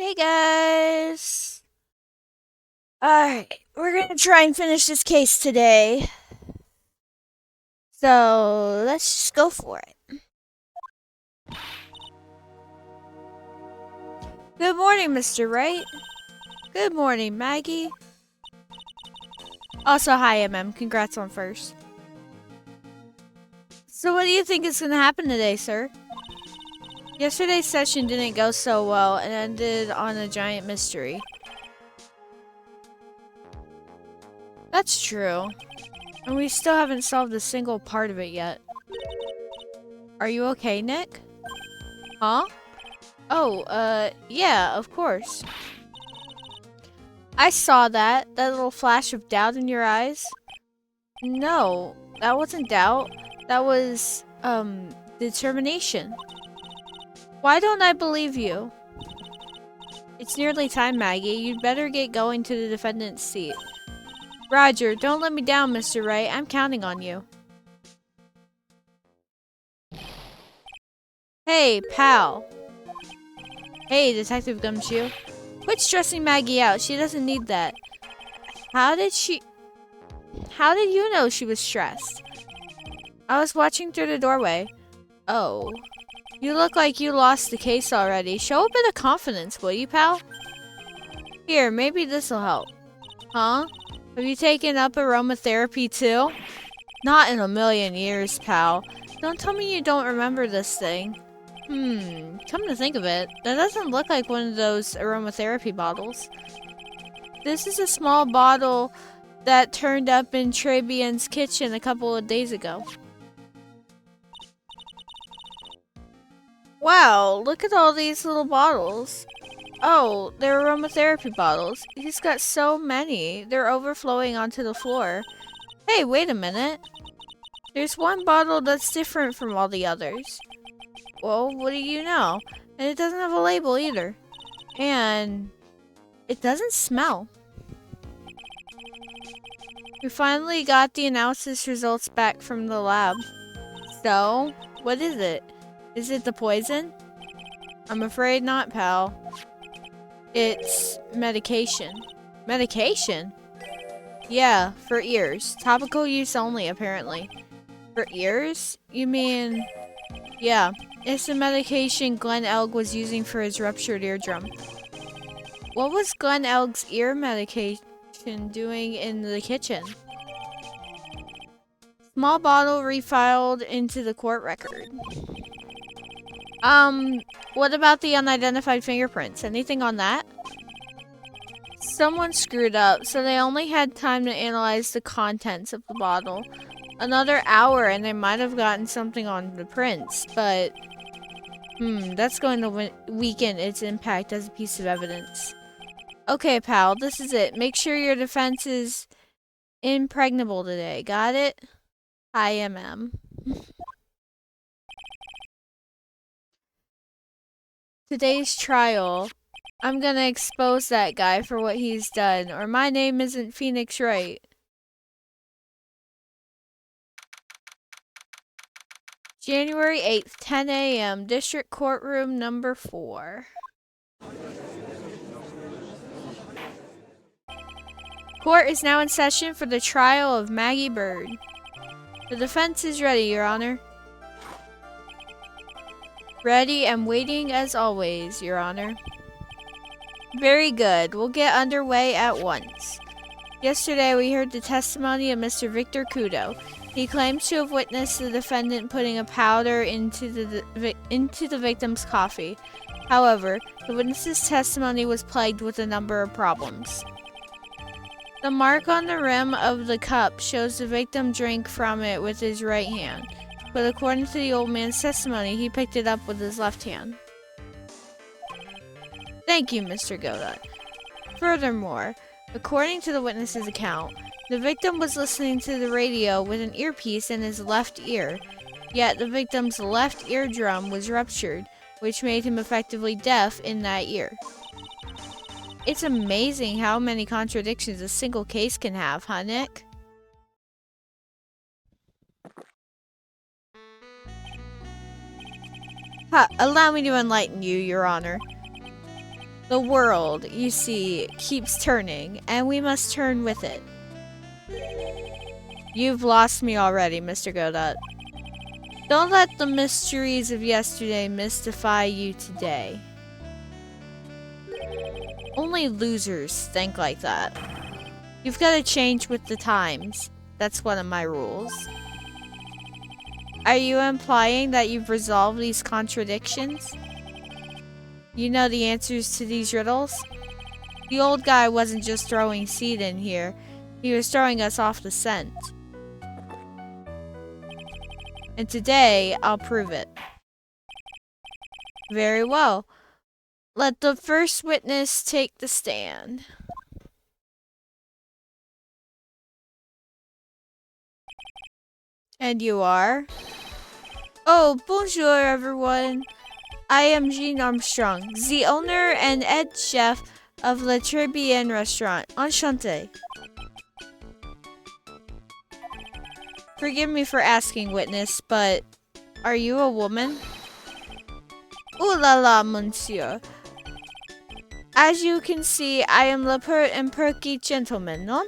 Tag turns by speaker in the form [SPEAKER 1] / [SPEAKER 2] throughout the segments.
[SPEAKER 1] Hey guys! Alright, we're gonna try and finish this case today. So, let's just go for it. Good morning, Mr. Wright. Good morning, Maggie. Also, hi, MM. Congrats on first. So, what do you think is gonna happen today, sir? Yesterday's session didn't go so well and ended on a giant mystery. That's true. And we still haven't solved a single part of it yet. Are you okay, Nick? Huh? Oh, yeah, of course. I saw that little flash of doubt in your eyes. No, that wasn't doubt. That was, determination. Why don't I believe you? It's nearly time, Maggie. You'd better get going to the defendant's seat. Roger, don't let me down, Mr. Wright. I'm counting on you. Hey, pal. Hey, Detective Gumshoe. Quit stressing Maggie out. She doesn't need that. How did you know she was stressed? I was watching through the doorway. Oh. You look like you lost the case already. Show a bit of confidence, will you, pal? Here, maybe this'll help. Huh? Have you taken up aromatherapy too? Not in a million years, pal. Don't tell me you don't remember this thing. Come to think of it, that doesn't look like one of those aromatherapy bottles. This is a small bottle that turned up in Tribulations' kitchen a couple of days ago. Wow, look at all these little bottles. Oh, they're aromatherapy bottles. He's got so many. They're overflowing onto the floor. Hey, wait a minute. There's one bottle that's different from all the others. Well, what do you know? And it doesn't have a label either. And it doesn't smell. We finally got the analysis results back from the lab. So, what is it? Is it the poison? I'm afraid not, pal. It's medication. Medication? Yeah, for ears. Topical use only, apparently. For ears? You mean... Yeah, it's the medication Glenn Elg was using for his ruptured eardrum. What was Glenn Elg's ear medication doing in the kitchen? Small bottle refiled into the court record. What about the unidentified fingerprints? Anything on that? Someone screwed up, so they only had time to analyze the contents of the bottle. Another hour and they might have gotten something on the prints, but that's going to weaken its impact as a piece of evidence. Okay, pal, this is it. Make sure your defense is impregnable today. Got it? I am. Today's trial. I'm gonna expose that guy for what he's done, or my name isn't Phoenix Wright. January 8th, 10 a.m., District Courtroom number 4. Court is now in session for the trial of Maggie Bird. The defense is ready, Your Honor. Ready and waiting as always, Your Honor. Very good. We'll get underway at once. Yesterday, we heard the testimony of Mr. Victor Kudo. He claims to have witnessed the defendant putting a powder into the victim's coffee. However, the witness's testimony was plagued with a number of problems. The mark on the rim of the cup shows the victim drank from it with his right hand, but according to the old man's testimony, he picked it up with his left hand. Thank you, Mr. Godot. Furthermore, according to the witness's account, the victim was listening to the radio with an earpiece in his left ear, yet the victim's left eardrum was ruptured, which made him effectively deaf in that ear. It's amazing how many contradictions a single case can have, huh, Nick? Allow me to enlighten you, Your Honor. The world, you see, keeps turning, and we must turn with it. You've lost me already, Mr. Godot. Don't let the mysteries of yesterday mystify you today. Only losers think like that. You've got to change with the times. That's one of my rules. Are you implying that you've resolved these contradictions? You know the answers to these riddles? The old guy wasn't just throwing seed in here. He was throwing us off the scent. And today, I'll prove it. Very well. Let the first witness take the stand. And you are? Oh, bonjour everyone. I am Jean Armstrong, the owner and head chef of Le Tribulations restaurant. Enchanté. Forgive me for asking, witness, but are you a woman? Ooh la la, monsieur. As you can see, I am le pert and perky gentleman, no?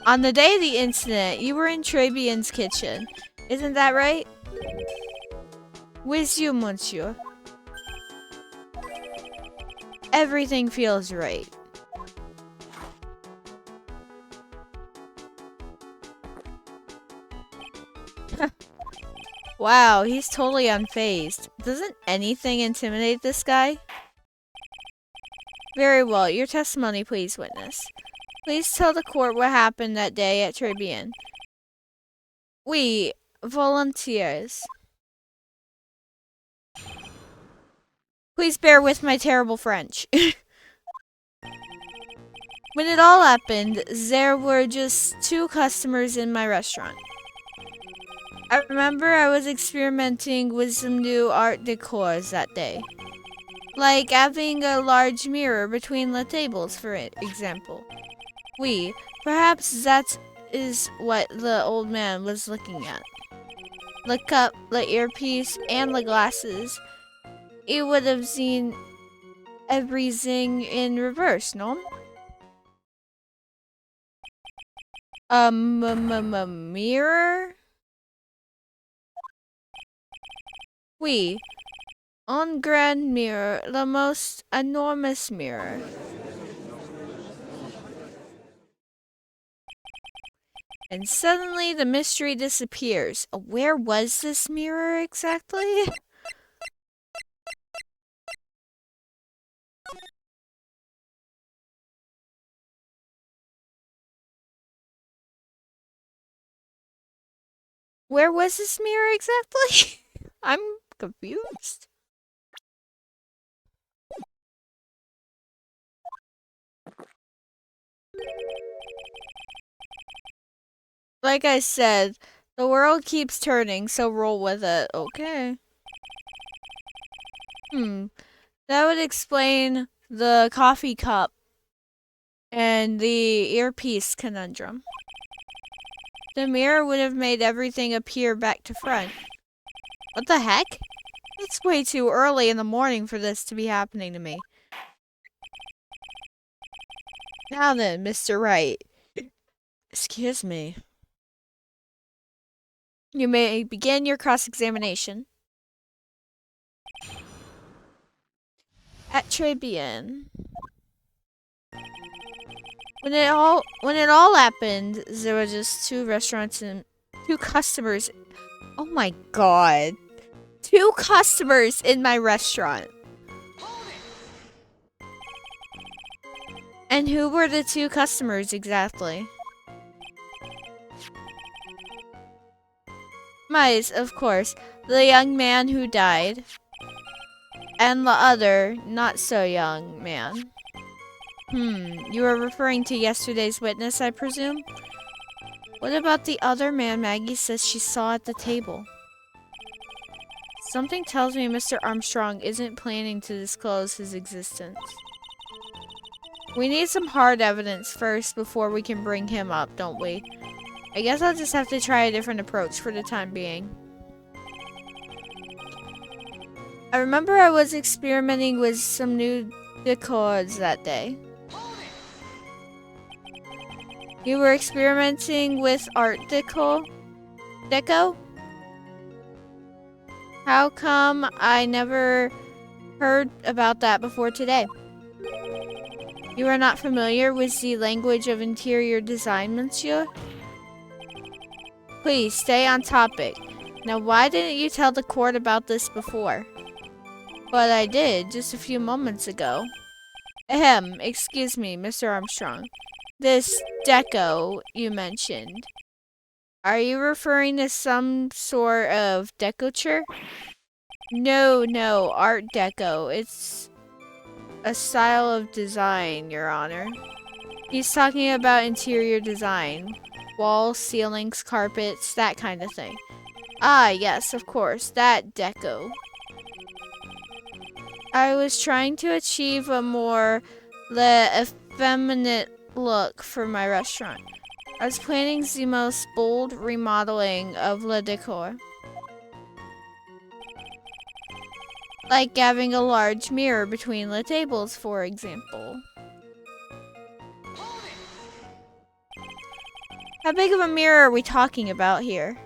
[SPEAKER 1] On the day of the incident, you were in Tribulations' kitchen. Isn't that right? With you, monsieur. Everything feels right. Wow, he's totally unfazed. Doesn't anything intimidate this guy? Very well, your testimony, please, witness. Please tell the court what happened that day at Tribune. Oui, volunteers. Please bear with my terrible French. When it all happened, there were just 2 customers in my restaurant. I remember I was experimenting with some new art decors that day. Like having a large mirror between the tables, for example. Oui, perhaps that is what the old man was looking at. The cup, the earpiece, and the glasses. He would have seen everything in reverse, no? Mirror? Oui, un grand mirror, the most enormous mirror. And suddenly the mystery disappears. Where was this mirror exactly? Where was this mirror exactly? I'm confused. Like I said, the world keeps turning, so roll with it. Okay. That would explain the coffee cup and the earpiece conundrum. The mirror would have made everything appear back to front. What the heck? It's way too early in the morning for this to be happening to me. Now then, Mr. Wright. Excuse me. You may begin your cross-examination. At Tribune. When it all happened, there were just two restaurants and two customers. Oh my god. Two customers in my restaurant. And who were the two customers exactly? Mice, of course. The young man who died. And the other, not so young man. You are referring to yesterday's witness, I presume? What about the other man Maggie says she saw at the table? Something tells me Mr. Armstrong isn't planning to disclose his existence. We need some hard evidence first before we can bring him up, don't we? I guess I'll just have to try a different approach for the time being. I remember I was experimenting with some new decors that day. You were experimenting with art deco? How come I never heard about that before today? You are not familiar with the language of interior design, monsieur? Please, stay on topic. Now, why didn't you tell the court about this before? But I did, just a few moments ago. Ahem, excuse me, Mr. Armstrong. This deco you mentioned. Are you referring to some sort of decorature? No, Art Deco. It's a style of design, Your Honor. He's talking about interior design. Walls, ceilings, carpets, that kind of thing. Ah, yes, of course, that deco. I was trying to achieve a more effeminate look for my restaurant. I was planning the most bold remodeling of le decor. Like having a large mirror between the tables, for example. How big of a mirror are we talking about here?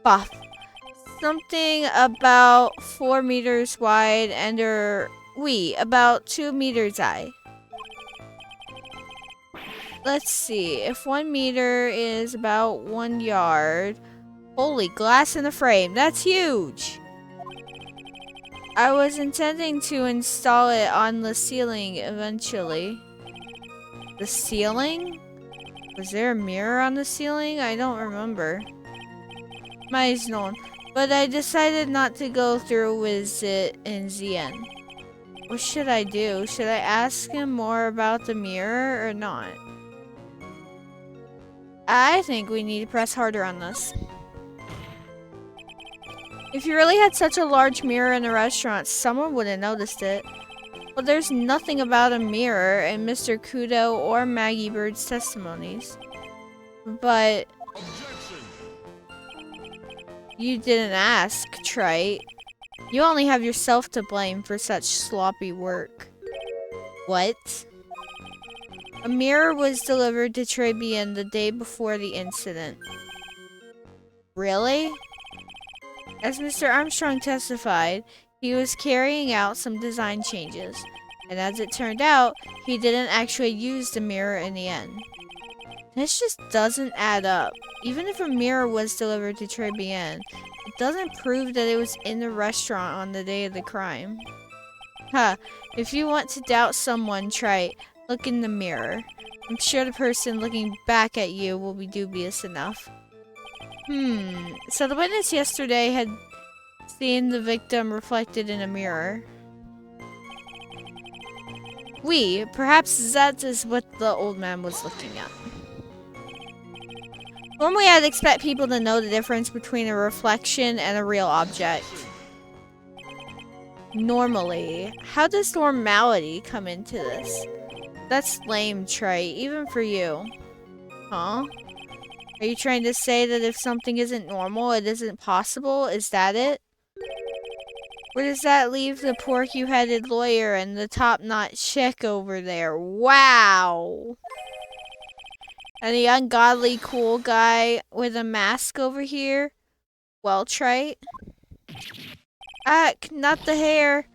[SPEAKER 1] Buff. Something about 4 meters wide and about 2 meters high. Let's see, if 1 meter is about 1 yard. Holy, glass in the frame, that's huge! I was intending to install it on the ceiling eventually. The ceiling? Was there a mirror on the ceiling? I don't remember. Mais non. But I decided not to go through with it in the end. What should I do? Should I ask him more about the mirror or not? I think we need to press harder on this. If you really had such a large mirror in the restaurant, someone would have noticed it. But there's nothing about a mirror in Mr. Kudo or Maggie Bird's testimonies. But you didn't ask, Trite. You only have yourself to blame for such sloppy work. What? A mirror was delivered to Tribune the day before the incident. Really? As Mr. Armstrong testified, he was carrying out some design changes, and as it turned out, he didn't actually use the mirror in the end. This just doesn't add up. Even if a mirror was delivered to Tribulations, it doesn't prove that it was in the restaurant on the day of the crime. Huh. If you want to doubt someone, try look in the mirror. I'm sure the person looking back at you will be dubious enough. So the witness yesterday had seen the victim reflected in a mirror. Perhaps that is what the old man was looking at. Normally I'd expect people to know the difference between a reflection and a real object. Normally. How does normality come into this? That's lame, Trey, even for you. Huh? Are you trying to say that if something isn't normal, it isn't possible? Is that it? Where does that leave the porky-headed lawyer and the top-notch chick over there? Wow! And the ungodly cool guy with a mask over here? Well, Trey? Not the hair.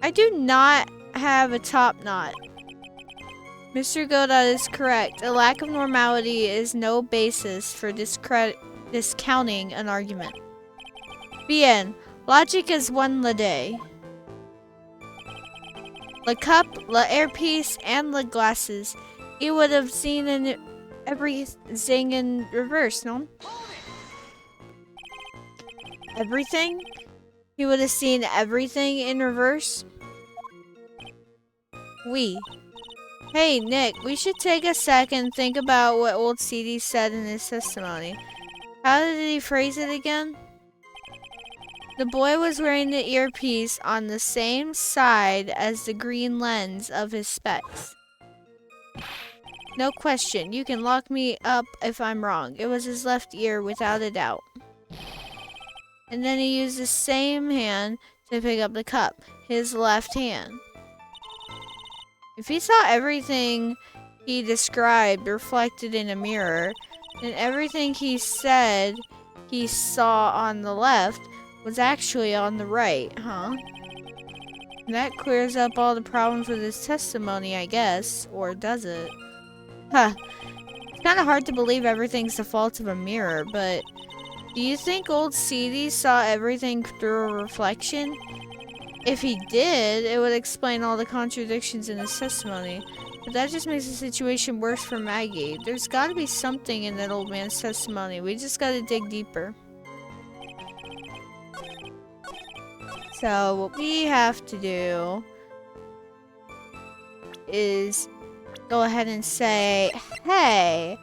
[SPEAKER 1] I do not have a top knot. Mr. Godot is correct. A lack of normality is no basis for discounting an argument. Bien. Logic is one la day. La cup, la earpiece, and la glasses. He would have seen everything in reverse, no? Everything? He would have seen everything in reverse? Hey, Nick, we should take a second and think about what old CD said in his testimony. How did he phrase it again? The boy was wearing the earpiece on the same side as the green lens of his specs. No question, you can lock me up if I'm wrong. It was his left ear, without a doubt. And then he used the same hand to pick up the cup, his left hand. If he saw everything he described reflected in a mirror, then everything he said he saw on the left was actually on the right, huh? That clears up all the problems with his testimony, I guess. Or does it? Huh. It's kind of hard to believe everything's the fault of a mirror, but do you think old CD saw everything through a reflection? If he did, it would explain all the contradictions in his testimony. But that just makes the situation worse for Maggie. There's gotta be something in that old man's testimony. We just gotta dig deeper. So what we have to do is go ahead and say, hey,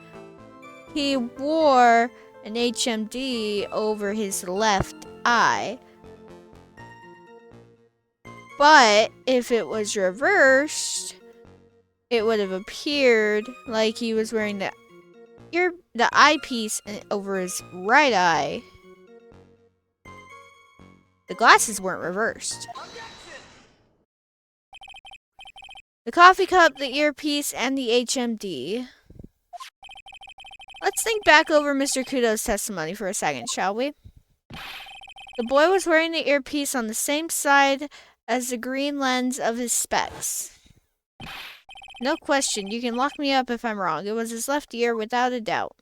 [SPEAKER 1] he wore an HMD over his left eye. But if it was reversed, it would have appeared like he was wearing the eyepiece over his right eye. The glasses weren't reversed. The coffee cup, the earpiece, and the HMD. Let's think back over Mr. Kudo's testimony for a second, shall we? The boy was wearing the earpiece on the same side as the green lens of his specs. No question, you can lock me up if I'm wrong. It was his left ear, without a doubt.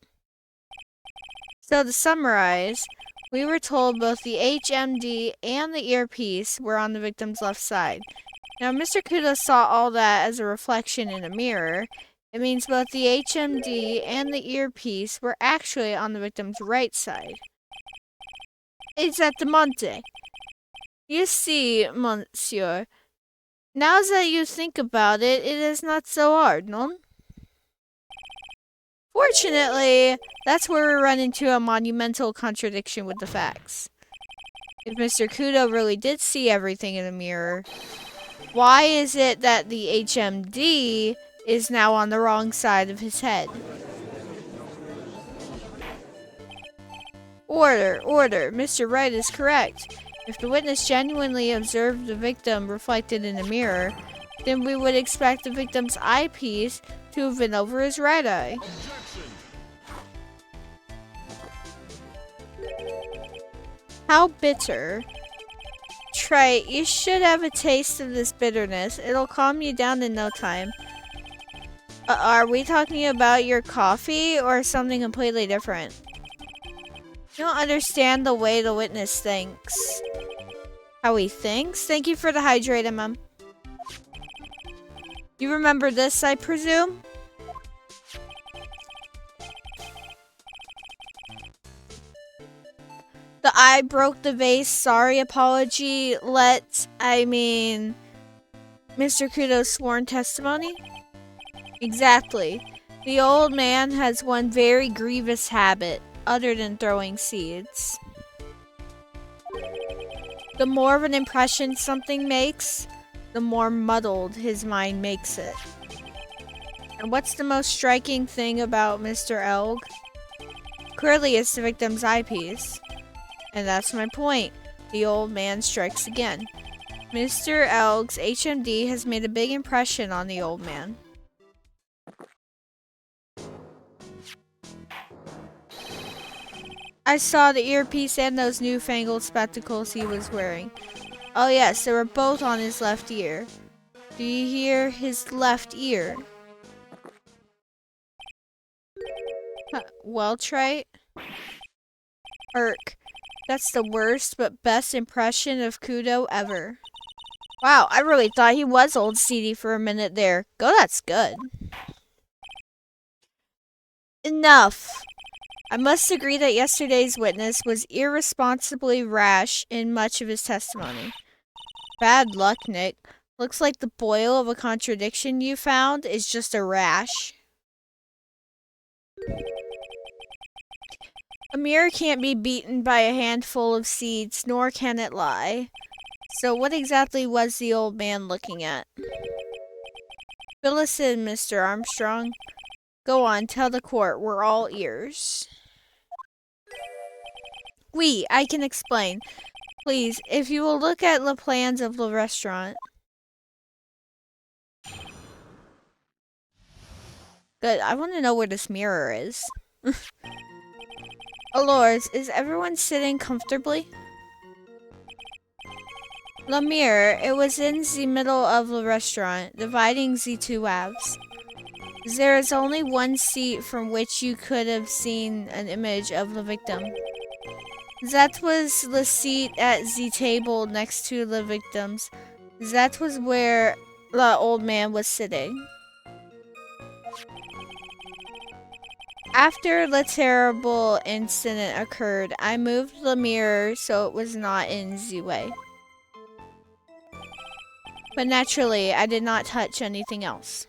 [SPEAKER 1] So to summarize, we were told both the HMD and the earpiece were on the victim's left side. Now, Mr. Kudo saw all that as a reflection in a mirror. It means both the HMD and the earpiece were actually on the victim's right side. Exactamente. You see, monsieur, now that you think about it, it is not so hard, no? Fortunately, that's where we run into a monumental contradiction with the facts. If Mr. Kudo really did see everything in the mirror, why is it that the HMD is now on the wrong side of his head? Order, order. Mr. Wright is correct. If the witness genuinely observed the victim reflected in a mirror, then we would expect the victim's eyepiece to have been over his right eye. How bitter. Trey, you should have a taste of this bitterness. It'll calm you down in no time. Are we talking about your coffee or something completely different? You don't understand the way the witness thinks. How he thinks? Thank you for the hydrate, Mom. You remember this, I presume? The I broke the vase, sorry apology, Mr. Kudo's sworn testimony? Exactly. The old man has one very grievous habit, other than throwing seeds. The more of an impression something makes, the more muddled his mind makes it. And what's the most striking thing about Mr. Elg? Clearly it's the victim's eyepiece. And that's my point. The old man strikes again. Mr. Elg's HMD has made a big impression on the old man. I saw the earpiece and those newfangled spectacles he was wearing. Oh yes, they were both on his left ear. Do you hear his left ear? Well, Trey? Irk. That's the worst but best impression of Kudo ever. Wow, I really thought he was old CD for a minute there. Go, that's good. Enough. I must agree that yesterday's witness was irresponsibly rash in much of his testimony. Bad luck, Nick. Looks like the boil of a contradiction you found is just a rash. A mirror can't be beaten by a handful of seeds, nor can it lie. So what exactly was the old man looking at? Fill us in, Mr. Armstrong. Go on, tell the court, we're all ears. I can explain. Please, if you will look at the plans of the restaurant. Good, I want to know where this mirror is. Oh lords, is everyone sitting comfortably? The mirror, it was in the middle of the restaurant, dividing the two halves. There is only one seat from which you could have seen an image of the victim. That was the seat at the table next to the victims. That was where the old man was sitting. After the terrible incident occurred, I moved the mirror so it was not in the way. But naturally, I did not touch anything else.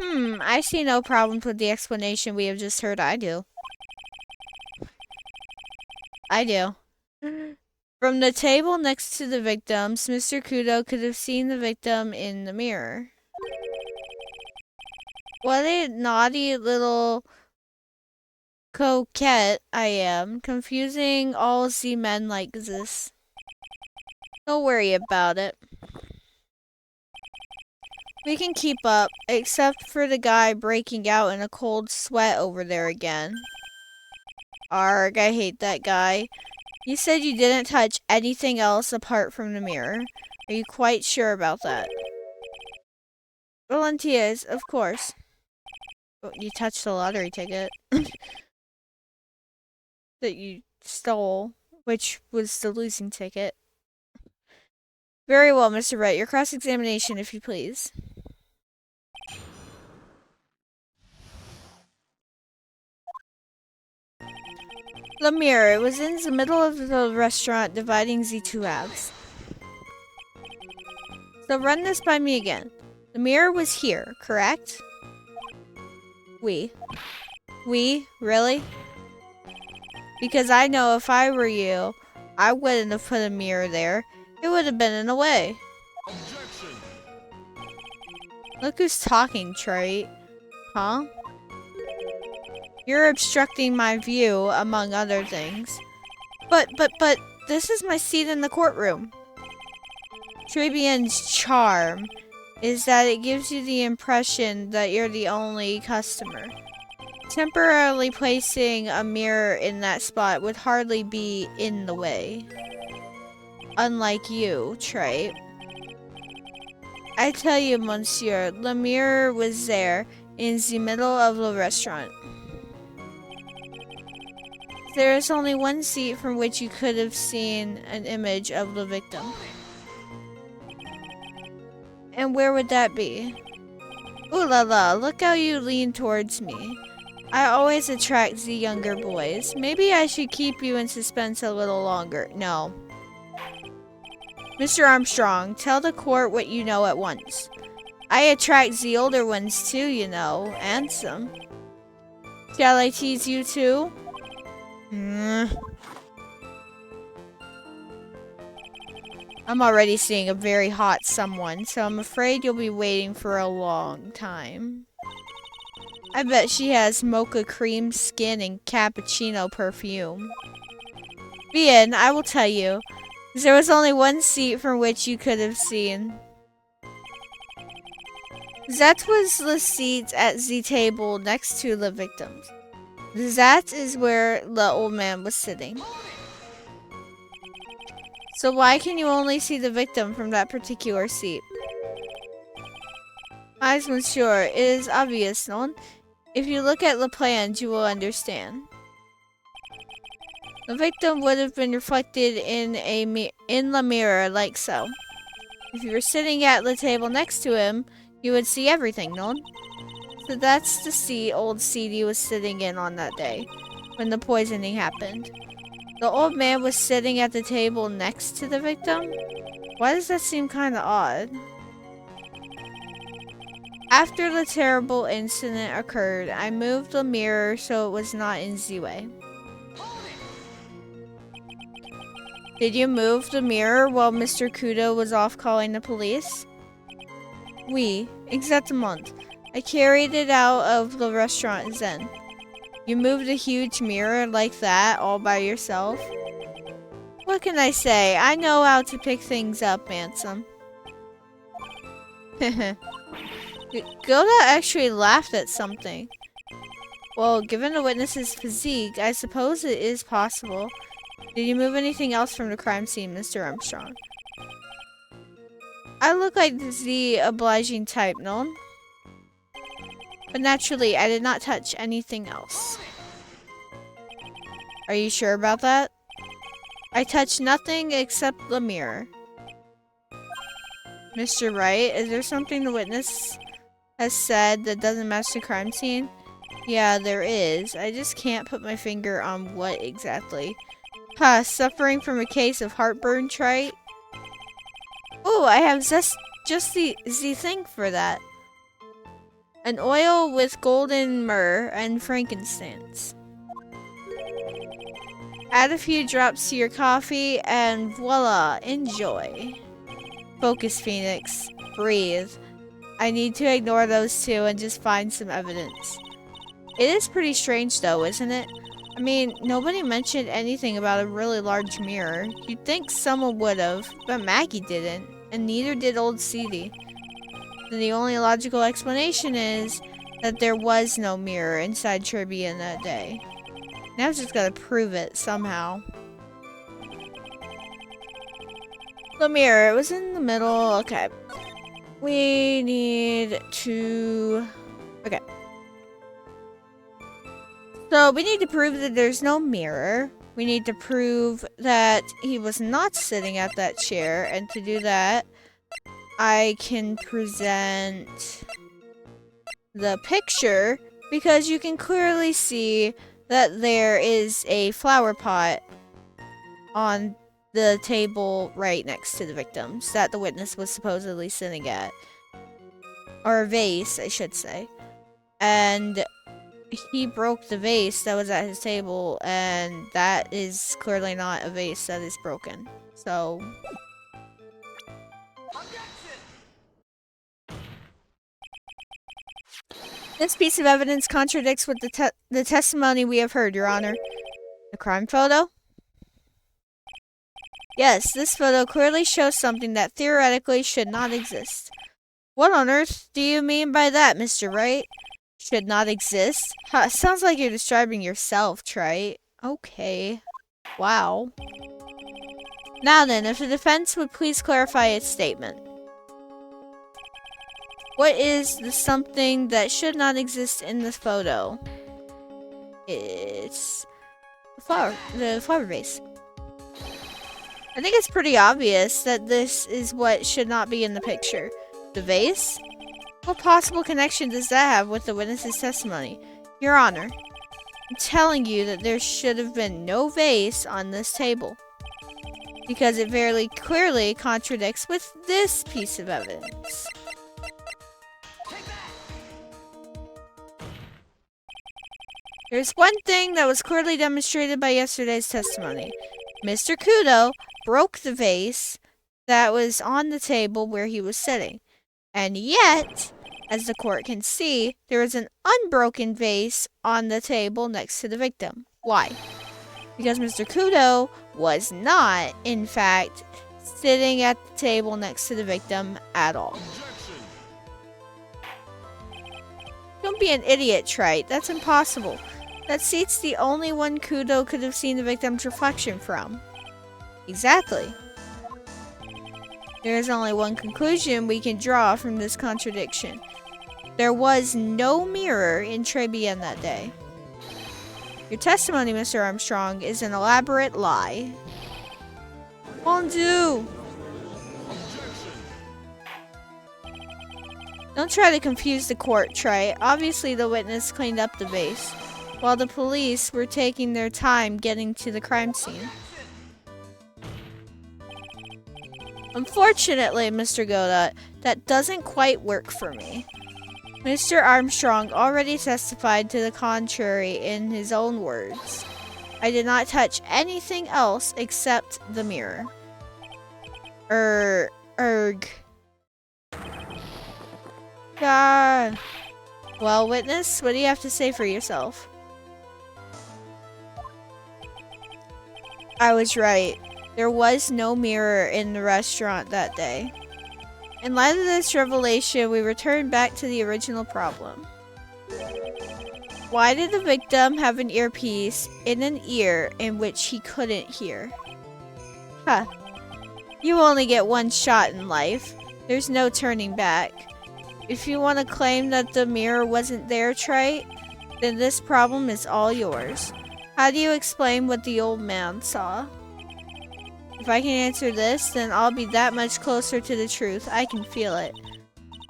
[SPEAKER 1] I see no problems with the explanation we have just heard. I do. From the table next to the victims, Mr. Kudo could have seen the victim in the mirror. What a naughty little coquette I am, confusing all the men like this. Don't worry about it. We can keep up, except for the guy breaking out in a cold sweat over there again. Arg, I hate that guy. You said you didn't touch anything else apart from the mirror. Are you quite sure about that? Volunteers, of course. Oh, you touched the lottery ticket. That you stole, which was the losing ticket. Very well, Mr. Wright. Your cross-examination, if you please. The mirror. It was in the middle of the restaurant, dividing the two halves. So run this by me again. The mirror was here, correct? We, really? Because I know if I were you, I wouldn't have put a mirror there. It would have been in the way. Objection. Look who's talking, Trey. Huh? You're obstructing my view, among other things. But, this is my seat in the courtroom. Tribulations' charm is that it gives you the impression that you're the only customer. Temporarily placing a mirror in that spot would hardly be in the way. Unlike you, Trey. I tell you, monsieur, Lemire was there in the middle of the restaurant. There is only one seat from which you could have seen an image of the victim. And where would that be? Ooh la la, look how you lean towards me. I always attract the younger boys. Maybe I should keep you in suspense a little longer. No. Mr. Armstrong, tell the court what you know at once. I attract the older ones too, you know, and some. Shall I tease you too? I'm already seeing a very hot someone, so I'm afraid you'll be waiting for a long time. I bet she has mocha cream skin and cappuccino perfume. Bien, I will tell you. There was only one seat from which you could have seen. That was the seat at the table next to the victims. That is where the old man was sitting. So why can you only see the victim from that particular seat? As monsieur, it is obvious, no? If you look at the plans, you will understand. The victim would have been reflected in the mirror, like so. If you were sitting at the table next to him, you would see everything, no? So that's the seat old CD was sitting in on that day, when the poisoning happened. The old man was sitting at the table next to the victim? Why does that seem kinda odd? After the terrible incident occurred, I moved the mirror so it was not in the way. Did you move the mirror while Mr. Kudo was off calling the police? Oui, exactement. I carried it out of the restaurant then. You moved a huge mirror like that all by yourself? What can I say? I know how to pick things up, handsome. Gilda actually laughed at something. Well, given the witness's physique, I suppose it is possible. Did you move anything else from the crime scene, Mr. Armstrong? I look like the obliging type, no? But naturally, I did not touch anything else. Are you sure about that? I touched nothing except the mirror. Mr. Wright, is there something the witness has said that doesn't match the crime scene? Yeah, there is. I just can't put my finger on what exactly. Huh, suffering from a case of heartburn, right? Oh, I have just the thing for that. An oil with golden myrrh and frankincense. Add a few drops to your coffee and voila, enjoy. Focus, Phoenix. Breathe. I need to ignore those two and just find some evidence. It is pretty strange though, isn't it? I mean, nobody mentioned anything about a really large mirror. You'd think someone would have, but Maggie didn't, and neither did old Celie. And the only logical explanation is that there was no mirror inside Tribune that day. Now I've just gotta prove it somehow. The mirror, it was in the middle. Okay. We need to... Okay. So we need to prove that there's no mirror. We need to prove that he was not sitting at that chair. And to do that, I can present the picture because you can clearly see that there is a flower pot on the table right next to the victims that the witness was supposedly sitting at. Or a vase, I should say. And he broke the vase that was at his table, and that is clearly not a vase that is broken. So... This piece of evidence contradicts with the testimony we have heard, Your Honor. The crime photo? Yes, this photo clearly shows something that theoretically should not exist. What on earth do you mean by that, Mr. Wright? Should not exist? Huh, sounds like you're describing yourself, Trite. Okay. Wow. Now then, if the defense would please clarify its statement. What is the something that should not exist in this photo? It's the flower vase. I think it's pretty obvious that this is what should not be in the picture. The vase? What possible connection does that have with the witness's testimony? Your Honor, I'm telling you that there should have been no vase on this table, because it very clearly contradicts with this piece of evidence. There's one thing that was clearly demonstrated by yesterday's testimony. Mr. Kudo broke the vase that was on the table where he was sitting. And yet, as the court can see, there is an unbroken vase on the table next to the victim. Why? Because Mr. Kudo was not, in fact, sitting at the table next to the victim at all. Don't be an idiot, Trite. That's impossible. That seat's the only one Kudo could have seen the victim's reflection from. Exactly. There is only one conclusion we can draw from this contradiction. There was no mirror in Tribune that day. Your testimony, Mr. Armstrong, is an elaborate lie. Mon Dieu! Don't try to confuse the court, Trite. Obviously, the witness cleaned up the vase, while the police were taking their time getting to the crime scene. Unfortunately, Mr. Godot, that doesn't quite work for me. Mr. Armstrong already testified to the contrary in his own words. I did not touch anything else except the mirror. God. Well, witness, what do you have to say for yourself? I was right. There was no mirror in the restaurant that day. In light of this revelation, we return back to the original problem. Why did the victim have an earpiece in an ear in which he couldn't hear? Huh. You only get one shot in life. There's no turning back. If you want to claim that the mirror wasn't there, Trite, then this problem is all yours. How do you explain what the old man saw? If I can answer this, then I'll be that much closer to the truth. I can feel it.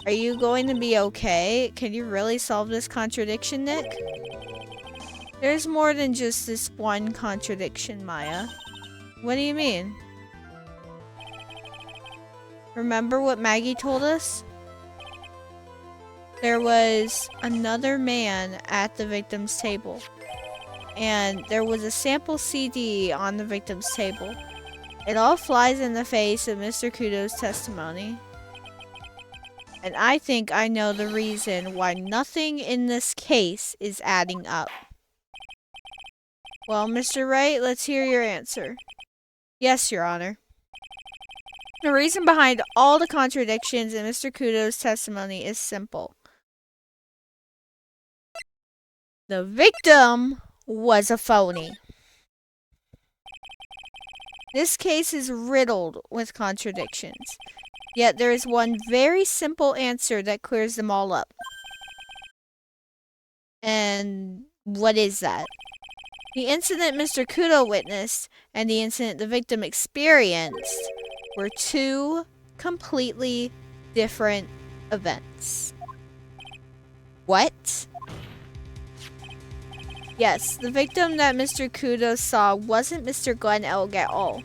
[SPEAKER 1] Are you going to be okay? Can you really solve this contradiction, Nick? There's more than just this one contradiction, Maya. What do you mean? Remember what Maggie told us? There was another man at the victim's table, and there was a sample CD on the victim's table. It all flies in the face of Mr. Kudo's testimony. And I think I know the reason why nothing in this case is adding up. Well, Mr. Wright, let's hear your answer. Yes, Your Honor. The reason behind all the contradictions in Mr. Kudo's testimony is simple. The victim was a phony. This case is riddled with contradictions, yet there is one very simple answer that clears them all up. And what is that? The incident Mr. Kudo witnessed and the incident the victim experienced were two completely different events. What? Yes, the victim that Mr. Kudo saw wasn't Mr. Glenn Elg at all.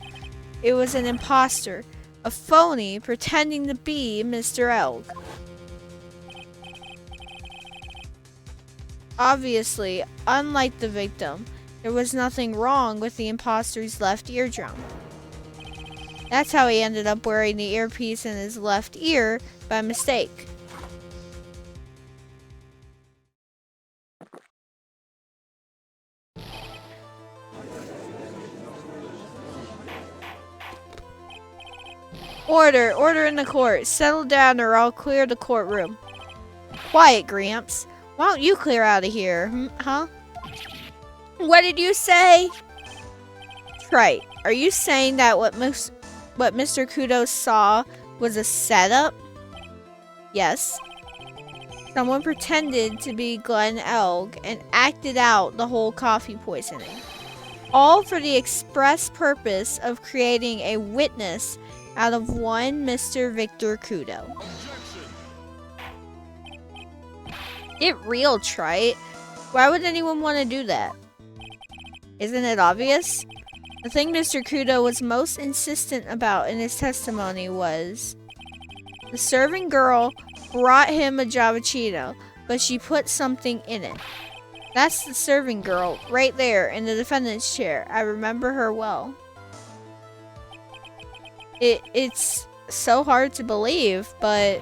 [SPEAKER 1] It was an imposter, a phony pretending to be Mr. Elg. Obviously, unlike the victim, there was nothing wrong with the imposter's left eardrum. That's how he ended up wearing the earpiece in his left ear by mistake. Order in the court. Settle down or I'll clear the courtroom. Quiet, Gramps. Why don't you clear out of here, huh? What did you say? Trite, are you saying that what Mr. Kudo saw was a setup? Yes. Someone pretended to be Glenn Elg and acted out the whole coffee poisoning. All for the express purpose of creating a witness out of one Mr. Victor Kudo. Get real, trite. Why would anyone want to do that? Isn't it obvious? The thing Mr. Kudo was most insistent about in his testimony was the serving girl brought him a Javachino, but she put something in it. That's the serving girl right there in the defendant's chair. I remember her well. It's so hard to believe, but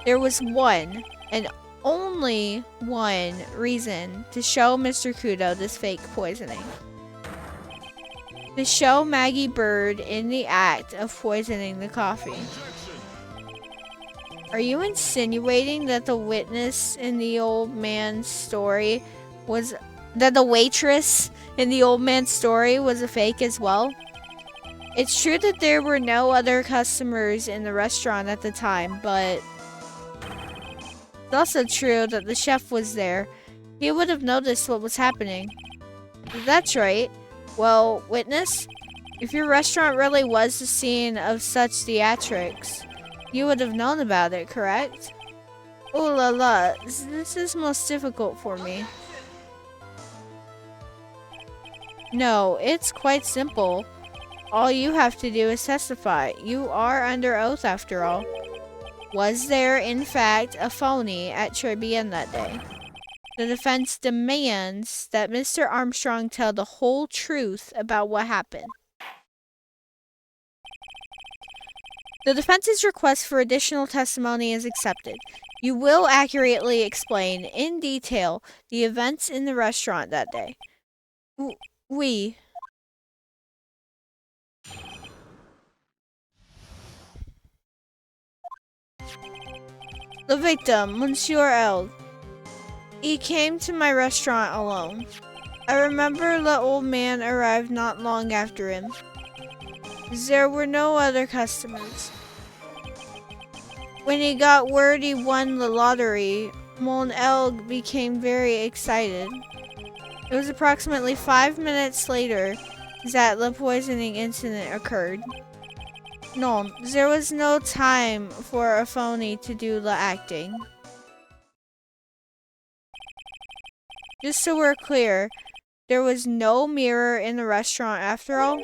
[SPEAKER 1] there was one and only one reason to show Mr. Kudo this fake poisoning. To show Maggie Bird in the act of poisoning the coffee. Are you insinuating that the witness in the old man's story was... that the waitress in the old man's story was a fake as well? It's true that there were no other customers in the restaurant at the time, but... it's also true that the chef was there. He would have noticed what was happening. That's right. Well, witness, if your restaurant really was the scene of such theatrics, you would have known about it, correct? Oh la la, this is most difficult for me. No, it's quite simple. All you have to do is testify. You are under oath after all. Was there, in fact, a phony at Tribune that day? The defense demands that Mr. Armstrong tell the whole truth about what happened. The defense's request for additional testimony is accepted. You will accurately explain, in detail, the events in the restaurant that day. Oui. The victim, Monsieur L. He came to my restaurant alone. I remember the old man arrived not long after him. There were no other customers. When he got word he won the lottery, Mon Elg became very excited. It was approximately 5 minutes later that the poisoning incident occurred. No, there was no time for a phony to do the acting. Just so we're clear, there was no mirror in the restaurant after all?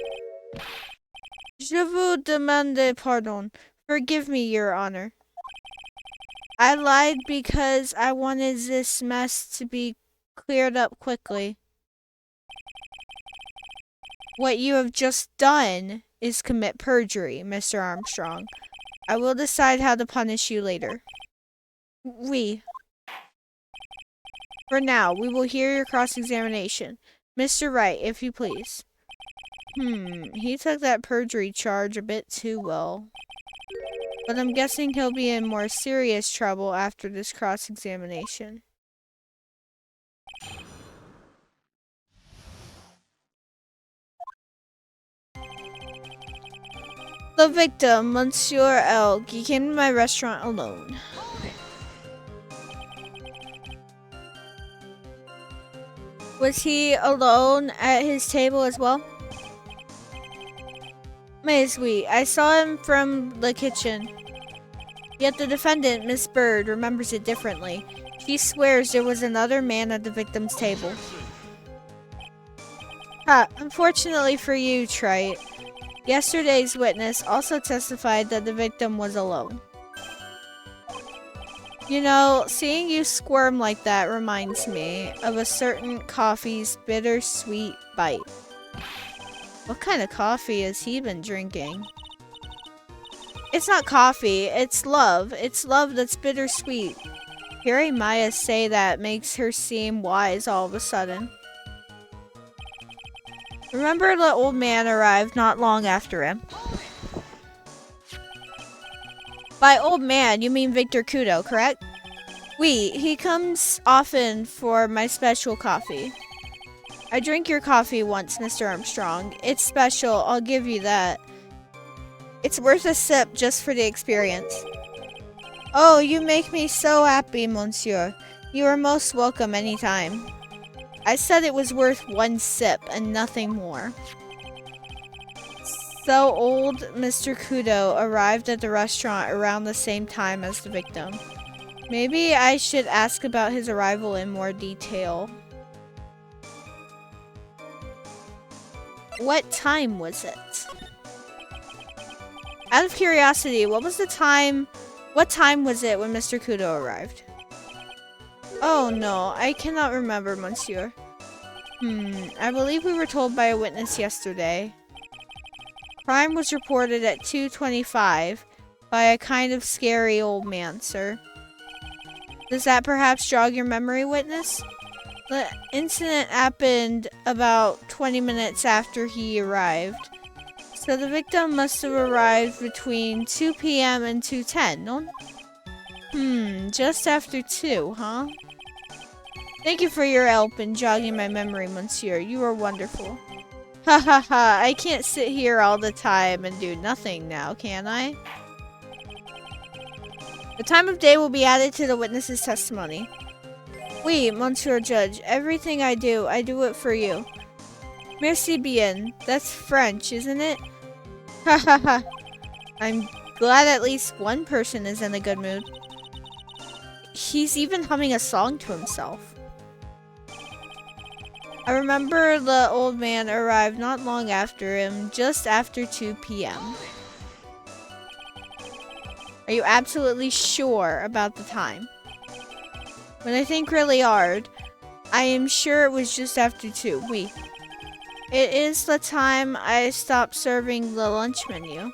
[SPEAKER 1] Je vous demande pardon. Forgive me, Your Honor. I lied because I wanted this mess to be cleared up quickly. What you have just done is commit perjury, Mr. Armstrong. I will decide how to punish you later. Oui. For now, we will hear your cross-examination. Mr. Wright, if you please. He took that perjury charge a bit too well. But I'm guessing he'll be in more serious trouble after this cross-examination. The victim, Monsieur L. He came to my restaurant alone. Was he alone at his table as well? Mais oui, I saw him from the kitchen. Yet the defendant, Miss Bird, remembers it differently. She swears there was another man at the victim's table. Unfortunately for you, Trite. Yesterday's witness also testified that the victim was alone. You know, seeing you squirm like that reminds me of a certain coffee's bittersweet bite. What kind of coffee has he been drinking? It's not coffee, it's love. It's love that's bittersweet. Hearing Maya say that makes her seem wise all of a sudden. Remember the old man arrived not long after him. By old man, you mean Victor Kudo, correct? Oui, he comes often for my special coffee. I drink your coffee once, Mr. Armstrong. It's special, I'll give you that. It's worth a sip just for the experience. Oh, you make me so happy, monsieur. You are most welcome anytime. I said it was worth one sip and nothing more. So old Mr. Kudo arrived at the restaurant around the same time as the victim. Maybe I should ask about his arrival in more detail. What time was it? Out of curiosity, what time was it when Mr. Kudo arrived? Oh no, I cannot remember, monsieur. I believe we were told by a witness yesterday. Crime was reported at 2:25 by a kind of scary old man, sir. Does that perhaps jog your memory, witness? The incident happened about 20 minutes after he arrived. So the victim must have arrived between 2 p.m. and 2:10, no? Just after 2, huh? Thank you for your help in jogging my memory, monsieur. You are wonderful. Ha ha ha, I can't sit here all the time and do nothing now, can I? The time of day will be added to the witness's testimony. Oui, monsieur judge, everything I do it for you. Merci bien. That's French, isn't it? Ha ha ha. I'm glad at least one person is in a good mood. He's even humming a song to himself. I remember the old man arrived not long after him, just after 2 p.m. Are you absolutely sure about the time? When I think really hard, I am sure it was just after 2. Oui. It is the time I stopped serving the lunch menu.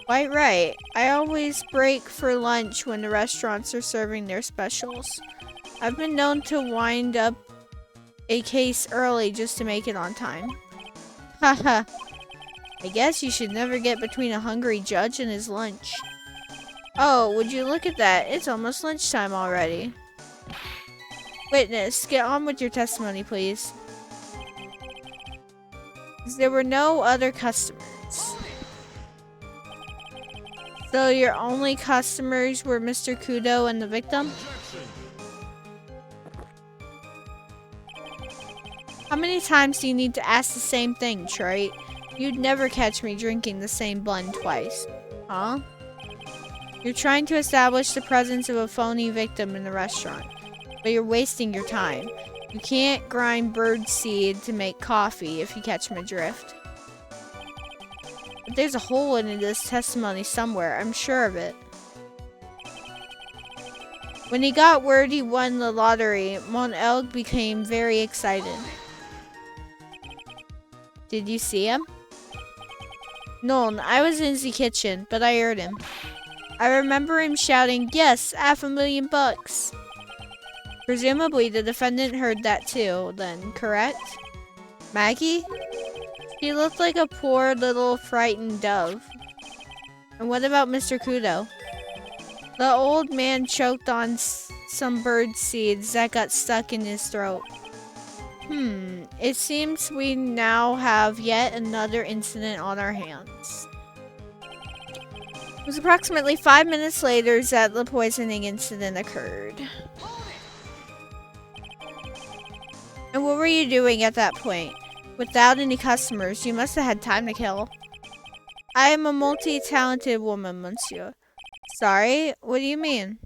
[SPEAKER 1] Quite right. I always break for lunch when the restaurants are serving their specials. I've been known to wind up a case early just to make it on time. Haha. I guess you should never get between a hungry judge and his lunch. Oh, would you look at that? It's almost lunchtime already. Witness, get on with your testimony, please. There were no other customers. So your only customers were Mr. Kudo and the victim? How many times do you need to ask the same thing, Trey? You'd never catch me drinking the same bun twice. Huh? You're trying to establish the presence of a phony victim in the restaurant, but you're wasting your time. You can't grind bird seed to make coffee, if you catch my drift. But there's a hole in this testimony somewhere, I'm sure of it. When he got word he won the lottery, Mon Elg became very excited. Did you see him? No, I was in the kitchen, but I heard him. I remember him shouting, "Yes, $500,000. Presumably the defendant heard that too, then, correct? Maggie? She looked like a poor little frightened dove. And what about Mr. Kudo? The old man choked on some bird seeds that got stuck in his throat. It seems we now have yet another incident on our hands. It was approximately 5 minutes later that the poisoning incident occurred. And what were you doing at that point? Without any customers, you must have had time to kill. I am a multi-talented woman, monsieur. Sorry, what do you mean?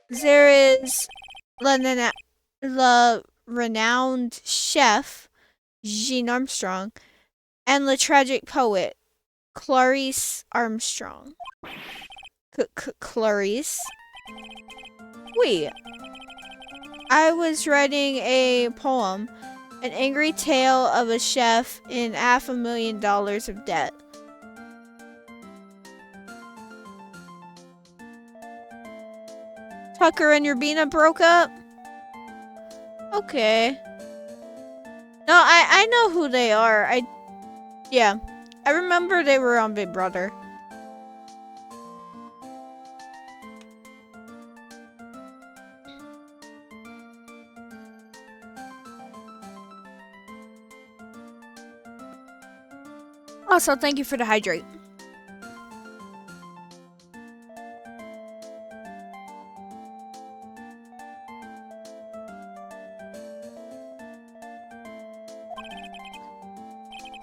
[SPEAKER 1] There is the renowned chef, Jean Armstrong, and the tragic poet, Clarice Armstrong. Clarice? Wait. I was writing a poem, an angry tale of a chef in $500,000 of debt. Tucker and Urbina broke up? Okay. No, I know who they are. Yeah. I remember they were on Big Brother. Also, thank you for the hydrate.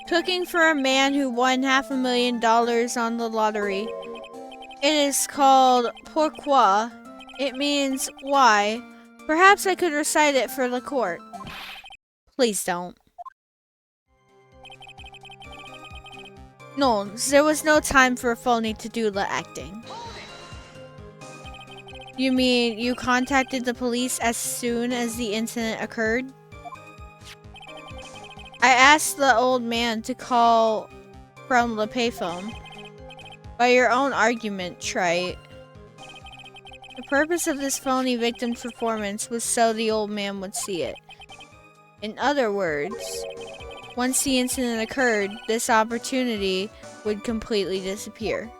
[SPEAKER 1] Cooking for a man who won $500,000 on the lottery. It is called pourquoi. It means why. Perhaps I could recite it for the court. Please don't. No, there was no time for a phony to do the acting. You mean you contacted the police as soon as the incident occurred? I asked the old man to call from the payphone. By your own argument, trite. The purpose of this phony victim's performance was so the old man would see it. In other words, once the incident occurred, this opportunity would completely disappear.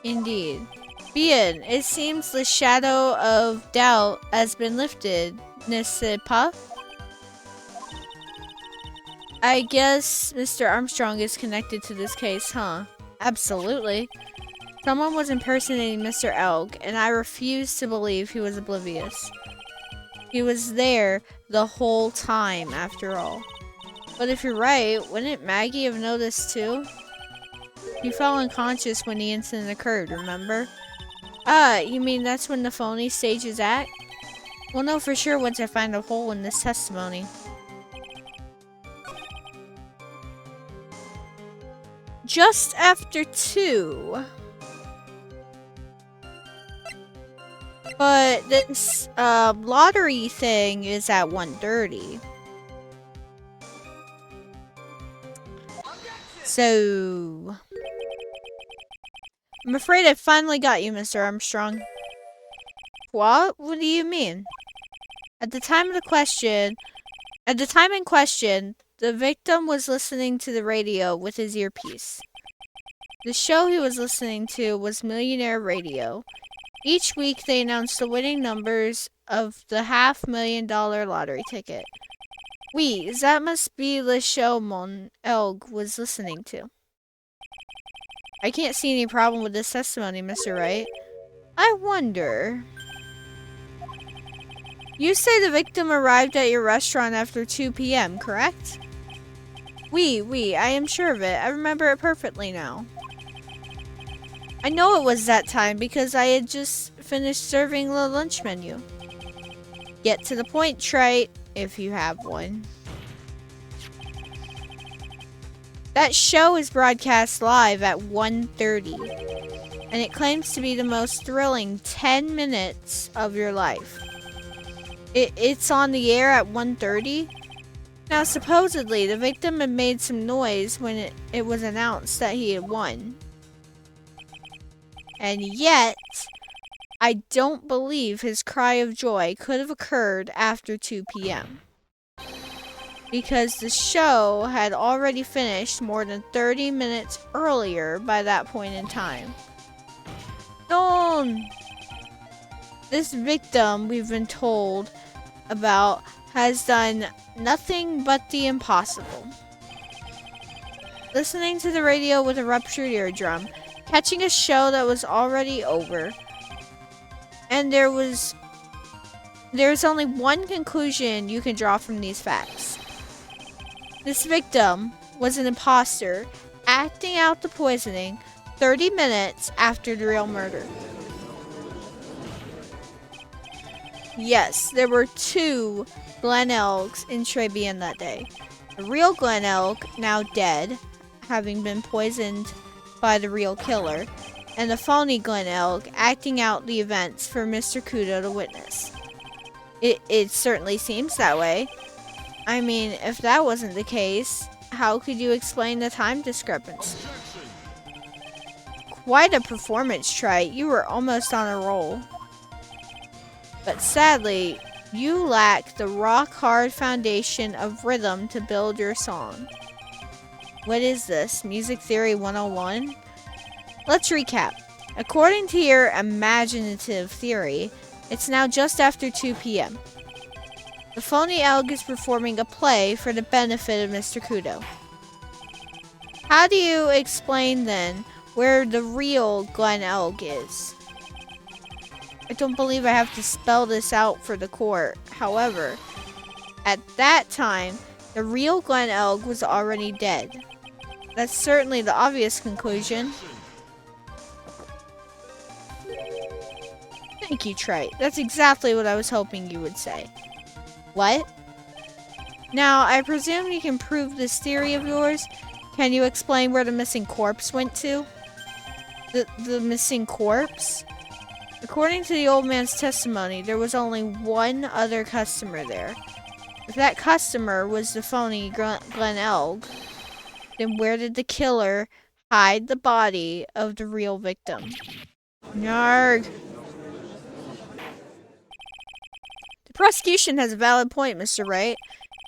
[SPEAKER 1] Indeed. Bien, it seems the shadow of doubt has been lifted, n'est-ce pas? I guess Mr. Armstrong is connected to this case, huh? Absolutely. Someone was impersonating Mr. Elk, and I refuse to believe he was oblivious. He was there the whole time, after all. But if you're right, wouldn't Maggie have noticed too? He fell unconscious when the incident occurred, remember? Ah, you mean that's when the phony stages act? We'll know for sure once I find a hole in this testimony. Just after 2. But this lottery thing is at 1:30. So I'm afraid I finally got you, Mr. Armstrong. What? What do you mean? At the time in question, the victim was listening to the radio with his earpiece. The show he was listening to was Millionaire Radio. Each week they announced the winning numbers of the $500,000 lottery ticket. Oui, that must be the show Mon Elg was listening to. I can't see any problem with this testimony, Mr. Wright. I wonder... You say the victim arrived at your restaurant after 2 p.m., correct? Oui, I am sure of it. I remember it perfectly now. I know it was that time because I had just finished serving the lunch menu. Get to the point, trite, if you have one. That show is broadcast live at 1:30, and it claims to be the most thrilling 10 minutes of your life. It's on the air at 1:30? Now, supposedly, the victim had made some noise when it was announced that he had won. And yet, I don't believe his cry of joy could have occurred after 2 p.m. Because the show had already finished more than 30 minutes earlier by that point in time. Don! This victim, we've been told about, has done nothing but the impossible. Listening to the radio with a ruptured eardrum, catching a show that was already over, and there's only one conclusion you can draw from these facts. This victim was an imposter, acting out the poisoning 30 minutes after the real murder. Yes, there were 2 Glen Elks in Tribune that day. The real Glen Elk, now dead, having been poisoned by the real killer, and the phony Glen Elk acting out the events for Mr. Kudo to witness. It certainly seems that way. I mean, if that wasn't the case, how could you explain the time discrepancy? Quite a performance, Trite. You were almost on a roll. But sadly, you lack the rock-hard foundation of rhythm to build your song. What is this? Music Theory 101? Let's recap. According to your imaginative theory, it's now just after 2 p.m. The phony Elg is performing a play for the benefit of Mr. Kudo. How do you explain then where the real Glen Elg is? I don't believe I have to spell this out for the court. However, at that time, The real Glen Elg was already dead. That's certainly the obvious conclusion. Thank you, Trite. That's exactly what I was hoping you would say. What? Now, I presume you can prove this theory of yours. Can you explain where the missing corpse went to? The missing corpse? According to the old man's testimony, there was only one other customer there. If that customer was the phony Glen Elg, then where did the killer hide the body of the real victim? Narg. The prosecution has a valid point, Mr. Wright.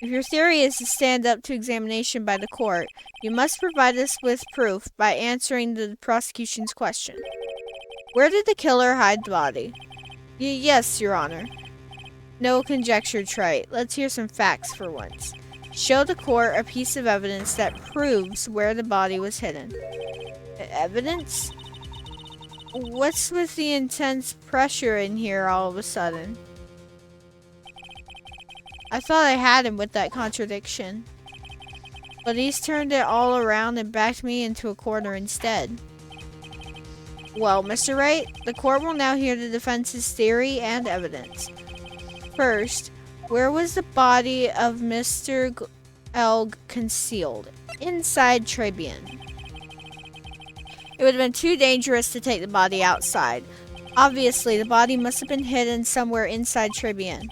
[SPEAKER 1] If your theory is to stand up to examination by the court, you must provide us with proof by answering the prosecution's question. Where did the killer hide the body? Yes, Your Honor. No conjecture, Trite. Let's hear some facts for once. Show the court a piece of evidence that proves where the body was hidden. Evidence? What's with the intense pressure in here all of a sudden? I thought I had him with that contradiction. But he's turned it all around and backed me into a corner instead. Well, Mr. Wright, the court will now hear the defense's theory and evidence. First, where was the body of Mr. Elg concealed? Inside Tribune. It would have been too dangerous to take the body outside. Obviously, the body must have been hidden somewhere inside Tribune.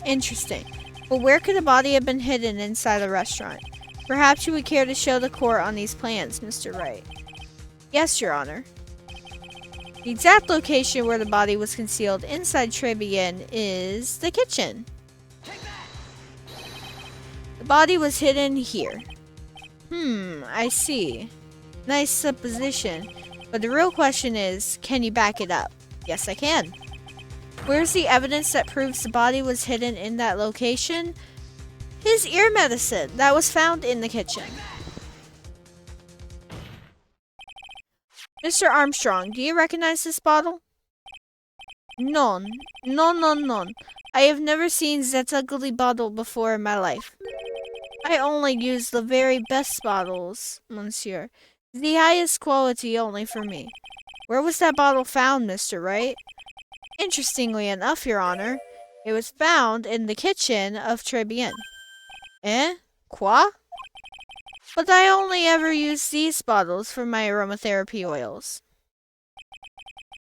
[SPEAKER 1] Interesting. But where could the body have been hidden inside a restaurant? Perhaps you would care to show the court on these plans, Mr. Wright. Yes, Your Honor. The exact location where the body was concealed inside Tribune is the kitchen. The body was hidden here. I see. Nice supposition. But the real question is, can you back it up? Yes, I can. Where's the evidence that proves the body was hidden in that location? His ear medicine that was found in the kitchen. Mr. Armstrong, do you recognize this bottle? None. None. I have never seen that ugly bottle before in my life. I only use the very best bottles, monsieur. The highest quality only for me. Where was that bottle found, Mr. Wright? Interestingly enough, Your Honor, it was found in the kitchen of Tribune. Eh? Quoi? But I only ever use these bottles for my aromatherapy oils.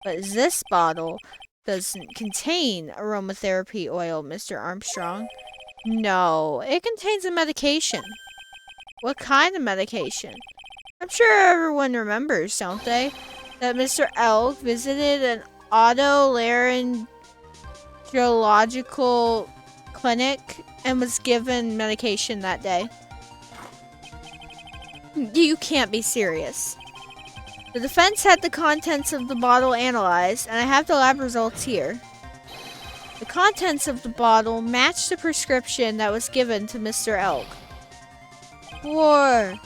[SPEAKER 1] But this bottle doesn't contain aromatherapy oil, Mr. Armstrong. No, it contains a medication. What kind of medication? I'm sure everyone remembers, don't they? That Mr. Elk visited an otolaryngological clinic and was given medication that day. You can't be serious. The defense had the contents of the bottle analyzed, and I have the lab results here. The contents of the bottle matched the prescription that was given to Mr. Elk. War.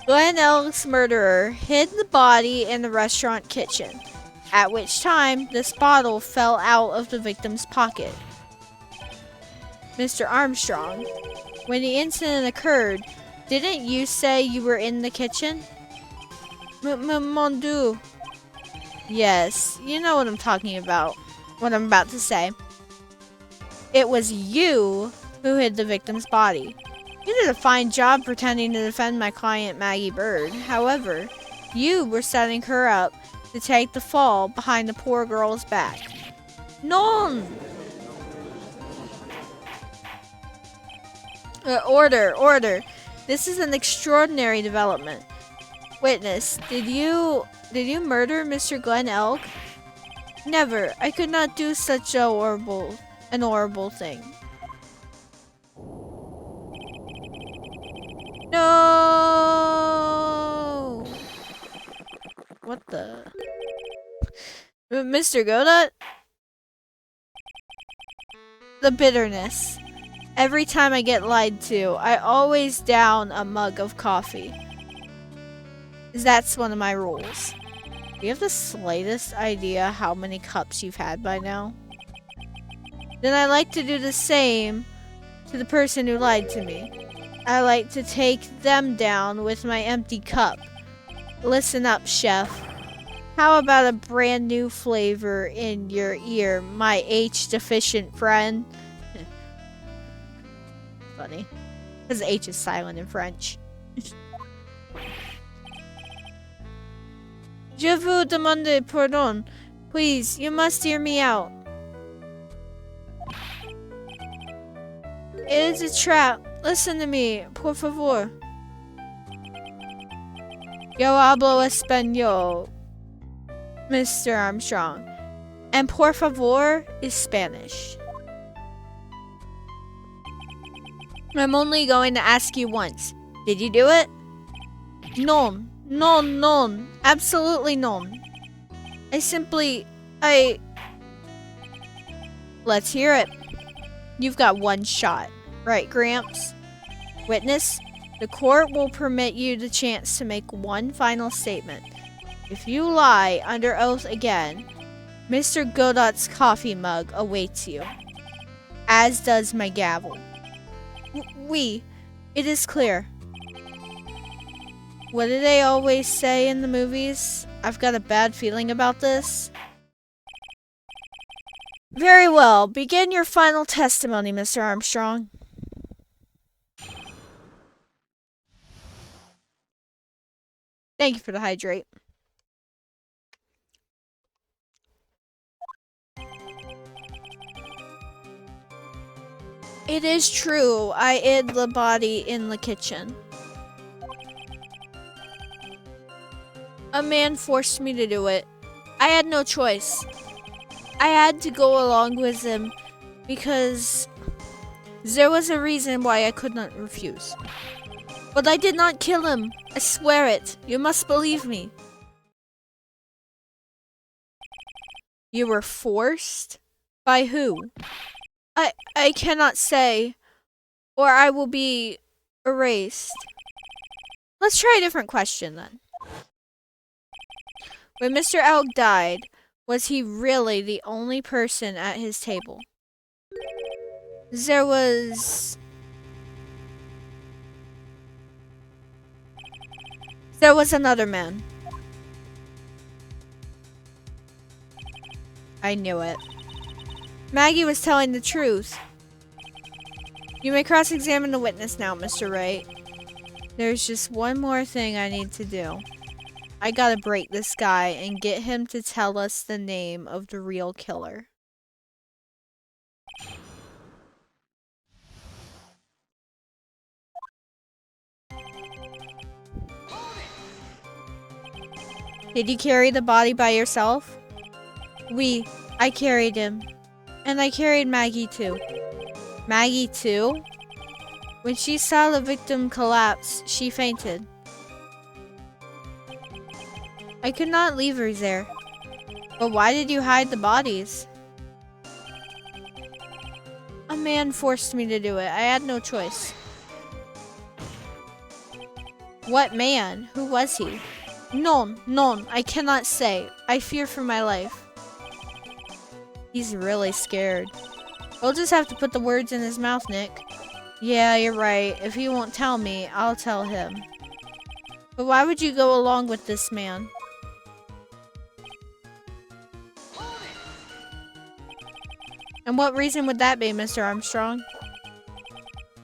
[SPEAKER 1] Glen Elk's murderer hid the body in the restaurant kitchen, at which time this bottle fell out of the victim's pocket. Mr. Armstrong, when the incident occurred, didn't you say you were in the kitchen? Mon Dieu. Yes, you know what I'm talking about. What I'm about to say. It was you who hid the victim's body. You did a fine job pretending to defend my client Maggie Bird. However, you were setting her up to take the fall behind the poor girl's back. Non! Order. This is an extraordinary development. Witness, did you murder Mr. Glen Elk? Never. I could not do such an horrible thing. No! What the? Mr. Godot? The bitterness. Every time I get lied to, I always down a mug of coffee. That's one of my rules. Do you have the slightest idea how many cups you've had by now? Then I like to do the same to the person who lied to me. I like to take them down with my empty cup. Listen up, chef. How about a brand new flavor in your ear, my H-deficient friend? Funny. Because H is silent in French. Je vous demande pardon. Please, you must hear me out. It is a trap. Listen to me, por favor. Yo hablo español, Mr. Armstrong. And por favor is Spanish. I'm only going to ask you once. Did you do it? Non. Non, non. Absolutely non. Let's hear it. You've got one shot. Right, Gramps? Witness, the court will permit you the chance to make one final statement. If you lie under oath again, Mr. Godot's coffee mug awaits you. As does my gavel. It is clear. What do they always say in the movies? I've got a bad feeling about this. Very well. Begin your final testimony, Mr. Armstrong. Thank you for the hydrate. It is true. I hid the body in the kitchen. A man forced me to do it. I had no choice. I had to go along with him because there was a reason why I could not refuse. But I did not kill him. I swear it. You must believe me. You were forced? By who? I cannot say, or I will be erased. Let's try a different question then. When Mr. Elk died, was he really the only person at his table? There was another man. I knew it. Maggie was telling the truth. You may cross-examine the witness now, Mr. Wright. There's just one more thing I need to do. I gotta break this guy and get him to tell us the name of the real killer. Did you carry the body by yourself? I carried him. And I carried Maggie too. Maggie too? When she saw the victim collapse, she fainted. I could not leave her there. But why did you hide the bodies? A man forced me to do it. I had no choice. What man? Who was he? Non, I cannot say. I fear for my life. He's really scared. We'll just have to put the words in his mouth, Nick. Yeah, you're right. If he won't tell me, I'll tell him. But why would you go along with this man? And what reason would that be, Mr. Armstrong?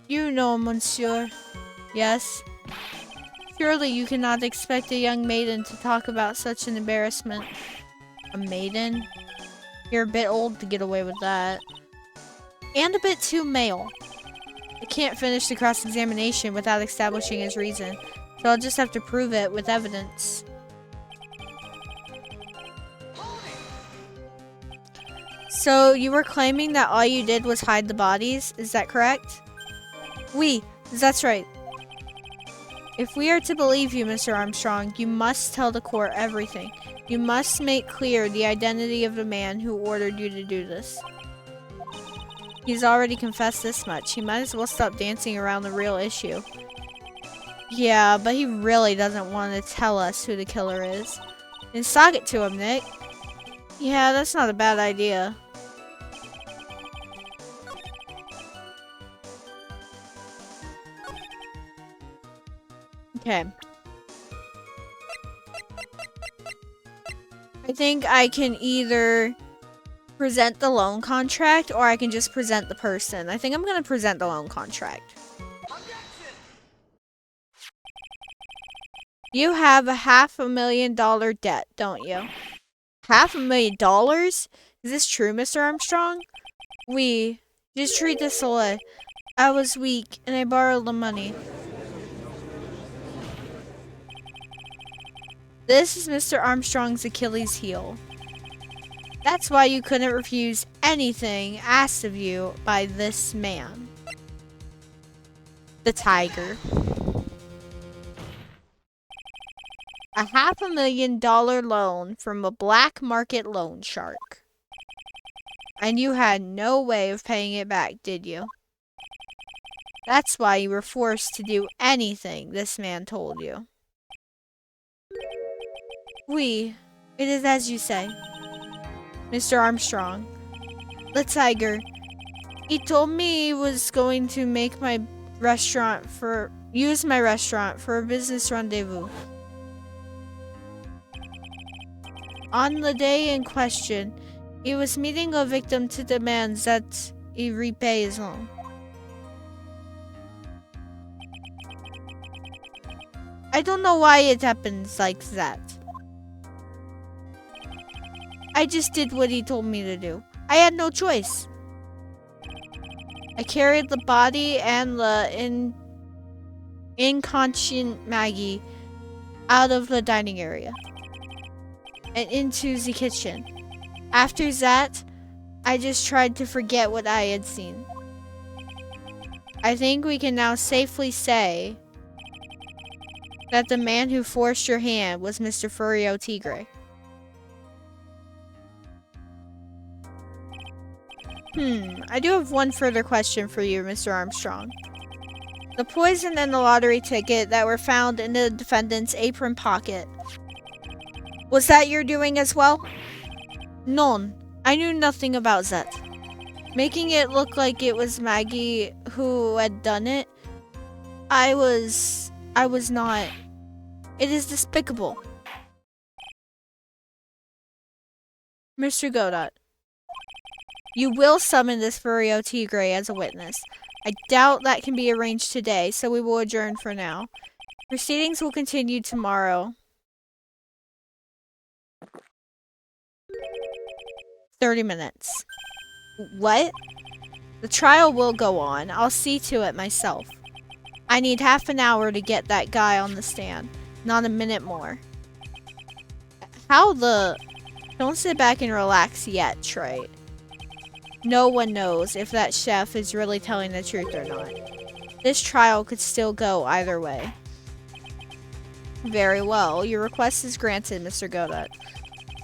[SPEAKER 1] You know, monsieur. Yes? Surely you cannot expect a young maiden to talk about such an embarrassment. A maiden? You're a bit old to get away with that. And a bit too male. I can't finish the cross-examination without establishing his reason, so I'll just have to prove it with evidence. So, you were claiming that all you did was hide the bodies, is that correct? Oui, that's right. If we are to believe you, Mr. Armstrong, you must tell the court everything. You must make clear the identity of the man who ordered you to do this. He's already confessed this much. He might as well stop dancing around the real issue. Yeah, but he really doesn't want to tell us who the killer is. Then sock it to him, Nick. Yeah, that's not a bad idea. Okay. I think I can either present the loan contract or I can just present the person. I think I'm gonna present the loan contract. You have a $500,000 debt, don't you? $500,000? Is this true, Mr. Armstrong? We just treat this away. I was weak and I borrowed the money. This is Mr. Armstrong's Achilles heel. That's why you couldn't refuse anything asked of you by this man. The tiger. A $500,000 loan from a black market loan shark. And you had no way of paying it back, did you? That's why you were forced to do anything this man told you. It is as you say. Mr. Armstrong, the tiger, he told me he was going to make use my restaurant for a business rendezvous. On the day in question, he was meeting a victim to demand that he repay his loan. I don't know why it happens like that. I just did what he told me to do. I had no choice. I carried the body and the inconscient Maggie out of the dining area and into the kitchen. After that, I just tried to forget what I had seen. I think we can now safely say that the man who forced your hand was Mr. Furio Tigre. I do have one further question for you, Mr. Armstrong. The poison and the lottery ticket that were found in the defendant's apron pocket. Was that your doing as well? None. I knew nothing about that. Making it look like it was Maggie who had done it, I was not. It is despicable. Mr. Godot, you will summon this Furio Tigre as a witness. I doubt that can be arranged today, so we will adjourn for now. Proceedings will continue tomorrow. 30 minutes. What? The trial will go on. I'll see to it myself. I need half an hour to get that guy on the stand. Not a minute more. Don't sit back and relax yet, Trey. No one knows if that chef is really telling the truth or not. This trial could still go either way. Very well. Your request is granted, Mr. Godot.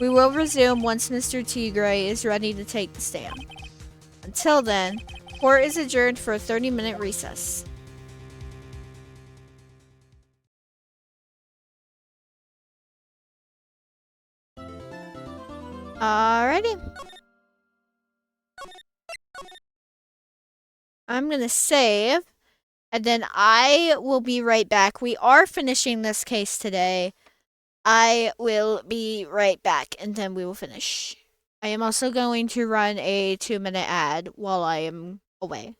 [SPEAKER 1] We will resume once Mr. Tigre is ready to take the stand. Until then, court is adjourned for a 30-minute recess. Alrighty. I'm gonna save, and then I will be right back. We are finishing this case today. I will be right back, and then we will finish. I am also going to run a 2-minute ad while I am away.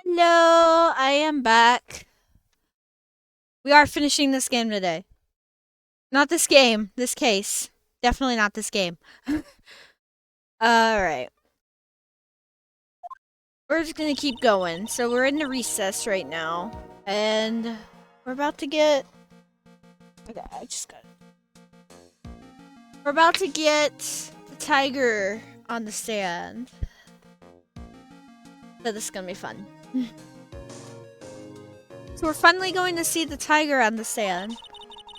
[SPEAKER 1] Hello, I am back. We are finishing this game today. Not this game, this case. Definitely not this game. Alright. We're just gonna keep going. So we're in the recess right now. And we're about to get... Okay, I just got it. We're about to get the tiger on the stand. So this is gonna be fun. So we're finally going to see the tiger on the stand.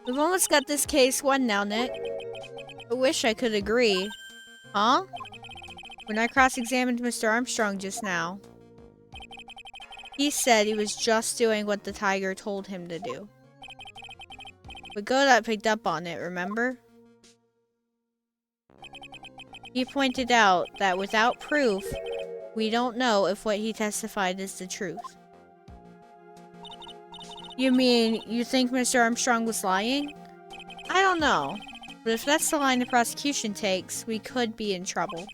[SPEAKER 1] We've almost got this case won now, Nick. I wish I could agree. Huh? When I cross-examined Mr. Armstrong just now, he said he was just doing what the tiger told him to do. But Godot picked up on it, remember? He pointed out that without proof, we don't know if what he testified is the truth. You mean, you think Mr. Armstrong was lying? I don't know. But if that's the line the prosecution takes, we could be in trouble.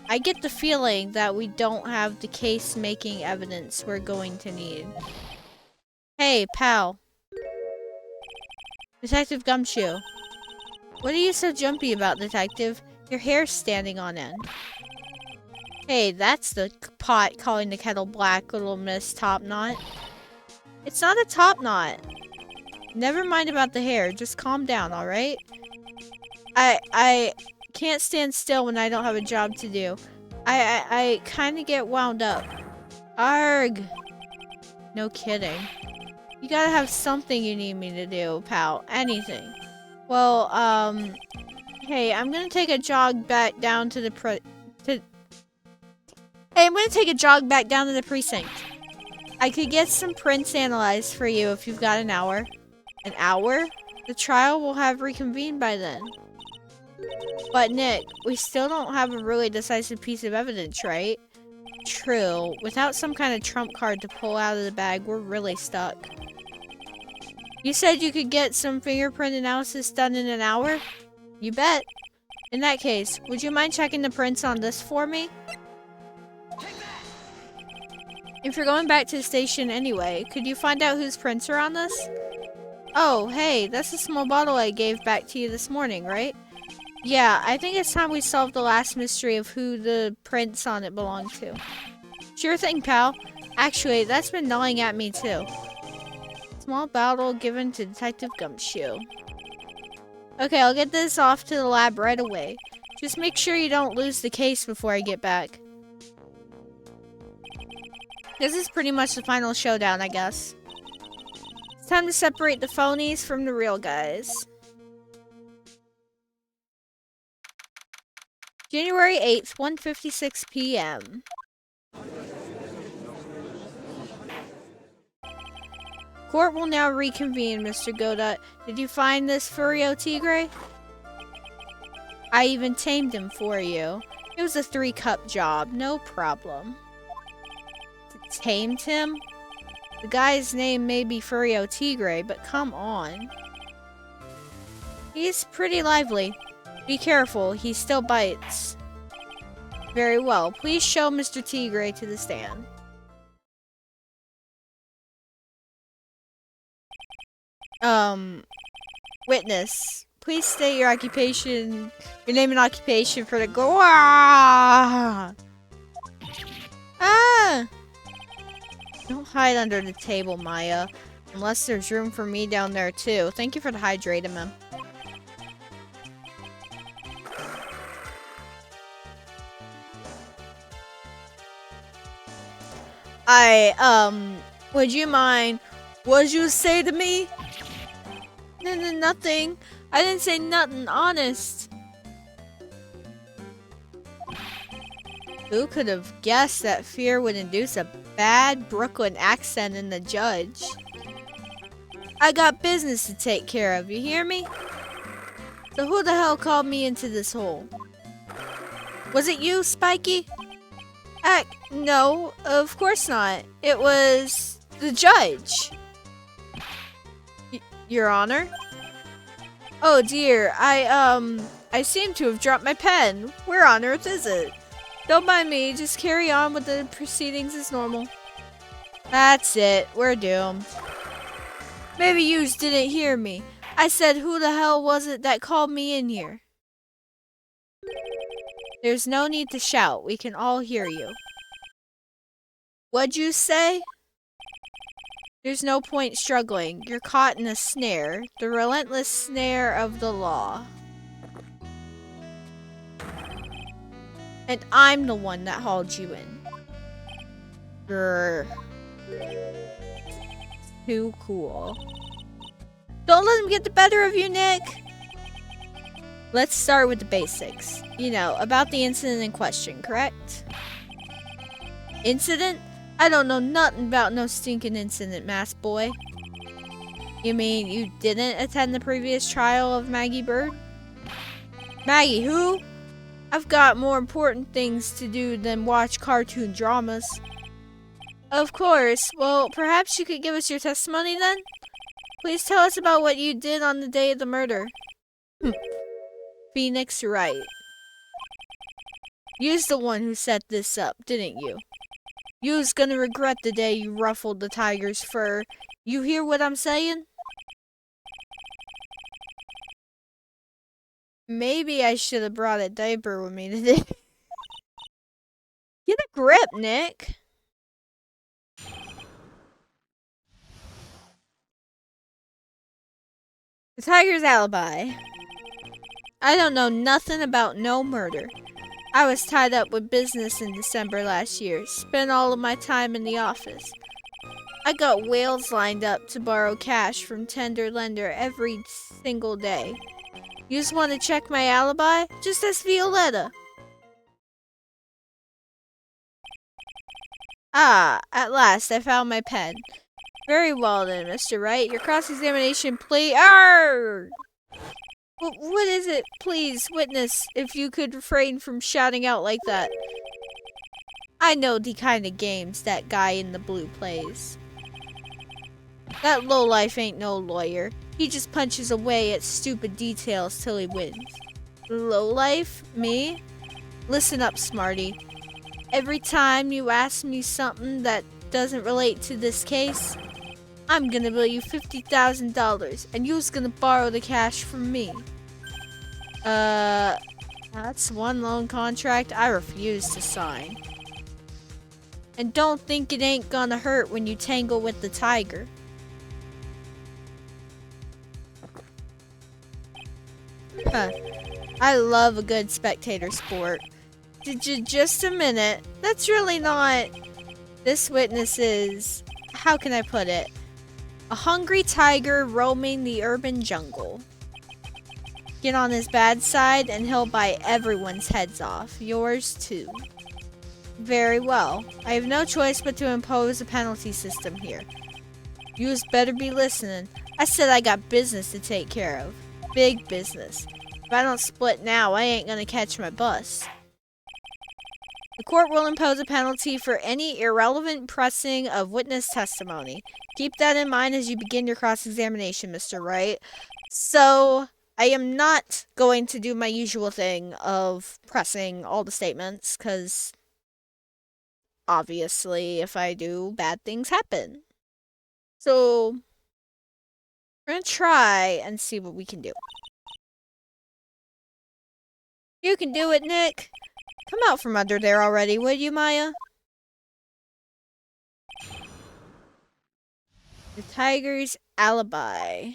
[SPEAKER 1] I get the feeling that we don't have the case-making evidence we're going to need. Hey, pal. Detective Gumshoe. What are you so jumpy about, Detective? Your hair's standing on end. Hey, that's the pot calling the kettle black, little Miss Topknot. It's not a top knot. Never mind about the hair. Just calm down, alright? I can't stand still when I don't have a job to do. I kind of get wound up. Arg. No kidding. You gotta have something you need me to do, pal. Anything. Well, hey, I'm gonna take a jog back down to the Hey, I'm gonna take a jog back down to the precinct. I could get some prints analyzed for you if you've got an hour. An hour? The trial will have reconvened by then. But Nick, we still don't have a really decisive piece of evidence, right? True. Without some kind of trump card to pull out of the bag, we're really stuck. You said you could get some fingerprint analysis done in an hour? You bet. In that case, would you mind checking the prints on this for me? If you're going back to the station anyway, could you find out whose prints are on this? Oh, hey, that's the small bottle I gave back to you this morning, right? Yeah, I think it's time we solved the last mystery of who the prints on it belong to. Sure thing, pal. Actually, that's been gnawing at me too. Small bottle given to Detective Gumshoe. Okay, I'll get this off to the lab right away. Just make sure you don't lose the case before I get back. This is pretty much the final showdown, I guess. It's time to separate the phonies from the real guys. January 8th, 1:56 p.m. Court will now reconvene, Mr. Godot. Did you find this Furio Tigre? I even tamed him for you. It was a 3-cup job, no problem. Tamed him? The guy's name may be Furio Tigre, but come on. He's pretty lively. Be careful, he still bites. Very well, please show Mr. Tigre to the stand. Witness. Please state your occupation, your name and occupation for the Ah! Don't hide under the table, Maya. Unless there's room for me down there, too. Thank you for the hydrating, man. Would you mind? What'd you say to me? Nothing. I didn't say nothing, honest. Who could have guessed that fear would induce a bad Brooklyn accent in the judge? I got business to take care of, you hear me? So who the hell called me into this hole? Was it you, Spiky? Heck, no, of course not. It was the judge. Your Honor? Oh dear, I seem to have dropped my pen. Where on earth is it? Don't mind me. Just carry on with the proceedings as normal. That's it. We're doomed. Maybe yous didn't hear me. I said, who the hell was it that called me in here? There's no need to shout. We can all hear you. What'd you say? There's no point struggling. You're caught in a snare. The relentless snare of the law. And I'm the one that hauled you in. Grr. Too cool. Don't let him get the better of you, Nick. Let's start with the basics. You know, about the incident in question, correct? Incident? I don't know nothing about no stinking incident, masked boy. You mean you didn't attend the previous trial of Maggie Bird? Maggie who? I've got more important things to do than watch cartoon dramas. Of course. Well, perhaps you could give us your testimony then? Please tell us about what you did on the day of the murder. Phoenix Wright. You's the one who set this up, didn't you? You's gonna regret the day you ruffled the tiger's fur. You hear what I'm saying? Maybe I should have brought a diaper with me today. Get a grip, Nick. The tiger's alibi. I don't know nothing about no murder. I was tied up with business in December last year. Spent all of my time in the office. I got whales lined up to borrow cash from tender lender every single day. You just want to check my alibi? Just ask Violetta. Ah, at last I found my pen. Very well then, Mr. Wright. Your cross-examination plea. Arrgh! What is it? Please, witness, if you could refrain from shouting out like that. I know the kind of games that guy in the blue plays. That lowlife ain't no lawyer. He just punches away at stupid details till he wins. Lowlife? Me? Listen up, smarty. Every time you ask me something that doesn't relate to this case, I'm gonna bill you $50,000 and you's gonna borrow the cash from me. That's one loan contract I refuse to sign. And don't think it ain't gonna hurt when you tangle with the tiger. I love a good spectator sport. Just a minute. That's really not... This witness is... How can I put it? A hungry tiger roaming the urban jungle. Get on his bad side and he'll bite everyone's heads off. Yours too. Very well. I have no choice but to impose a penalty system here. Yous better be listening. I said I got business to take care of. Big business. If I don't split now, I ain't gonna catch my bus. The court will impose a penalty for any irrelevant pressing of witness testimony. Keep that in mind as you begin your cross-examination, Mr. Wright. So, I am not going to do my usual thing of pressing all the statements, because obviously if I do, bad things happen. So, we're going to try and see what we can do. You can do it, Nick. Come out from under there already, would you, Maya? The tiger's alibi.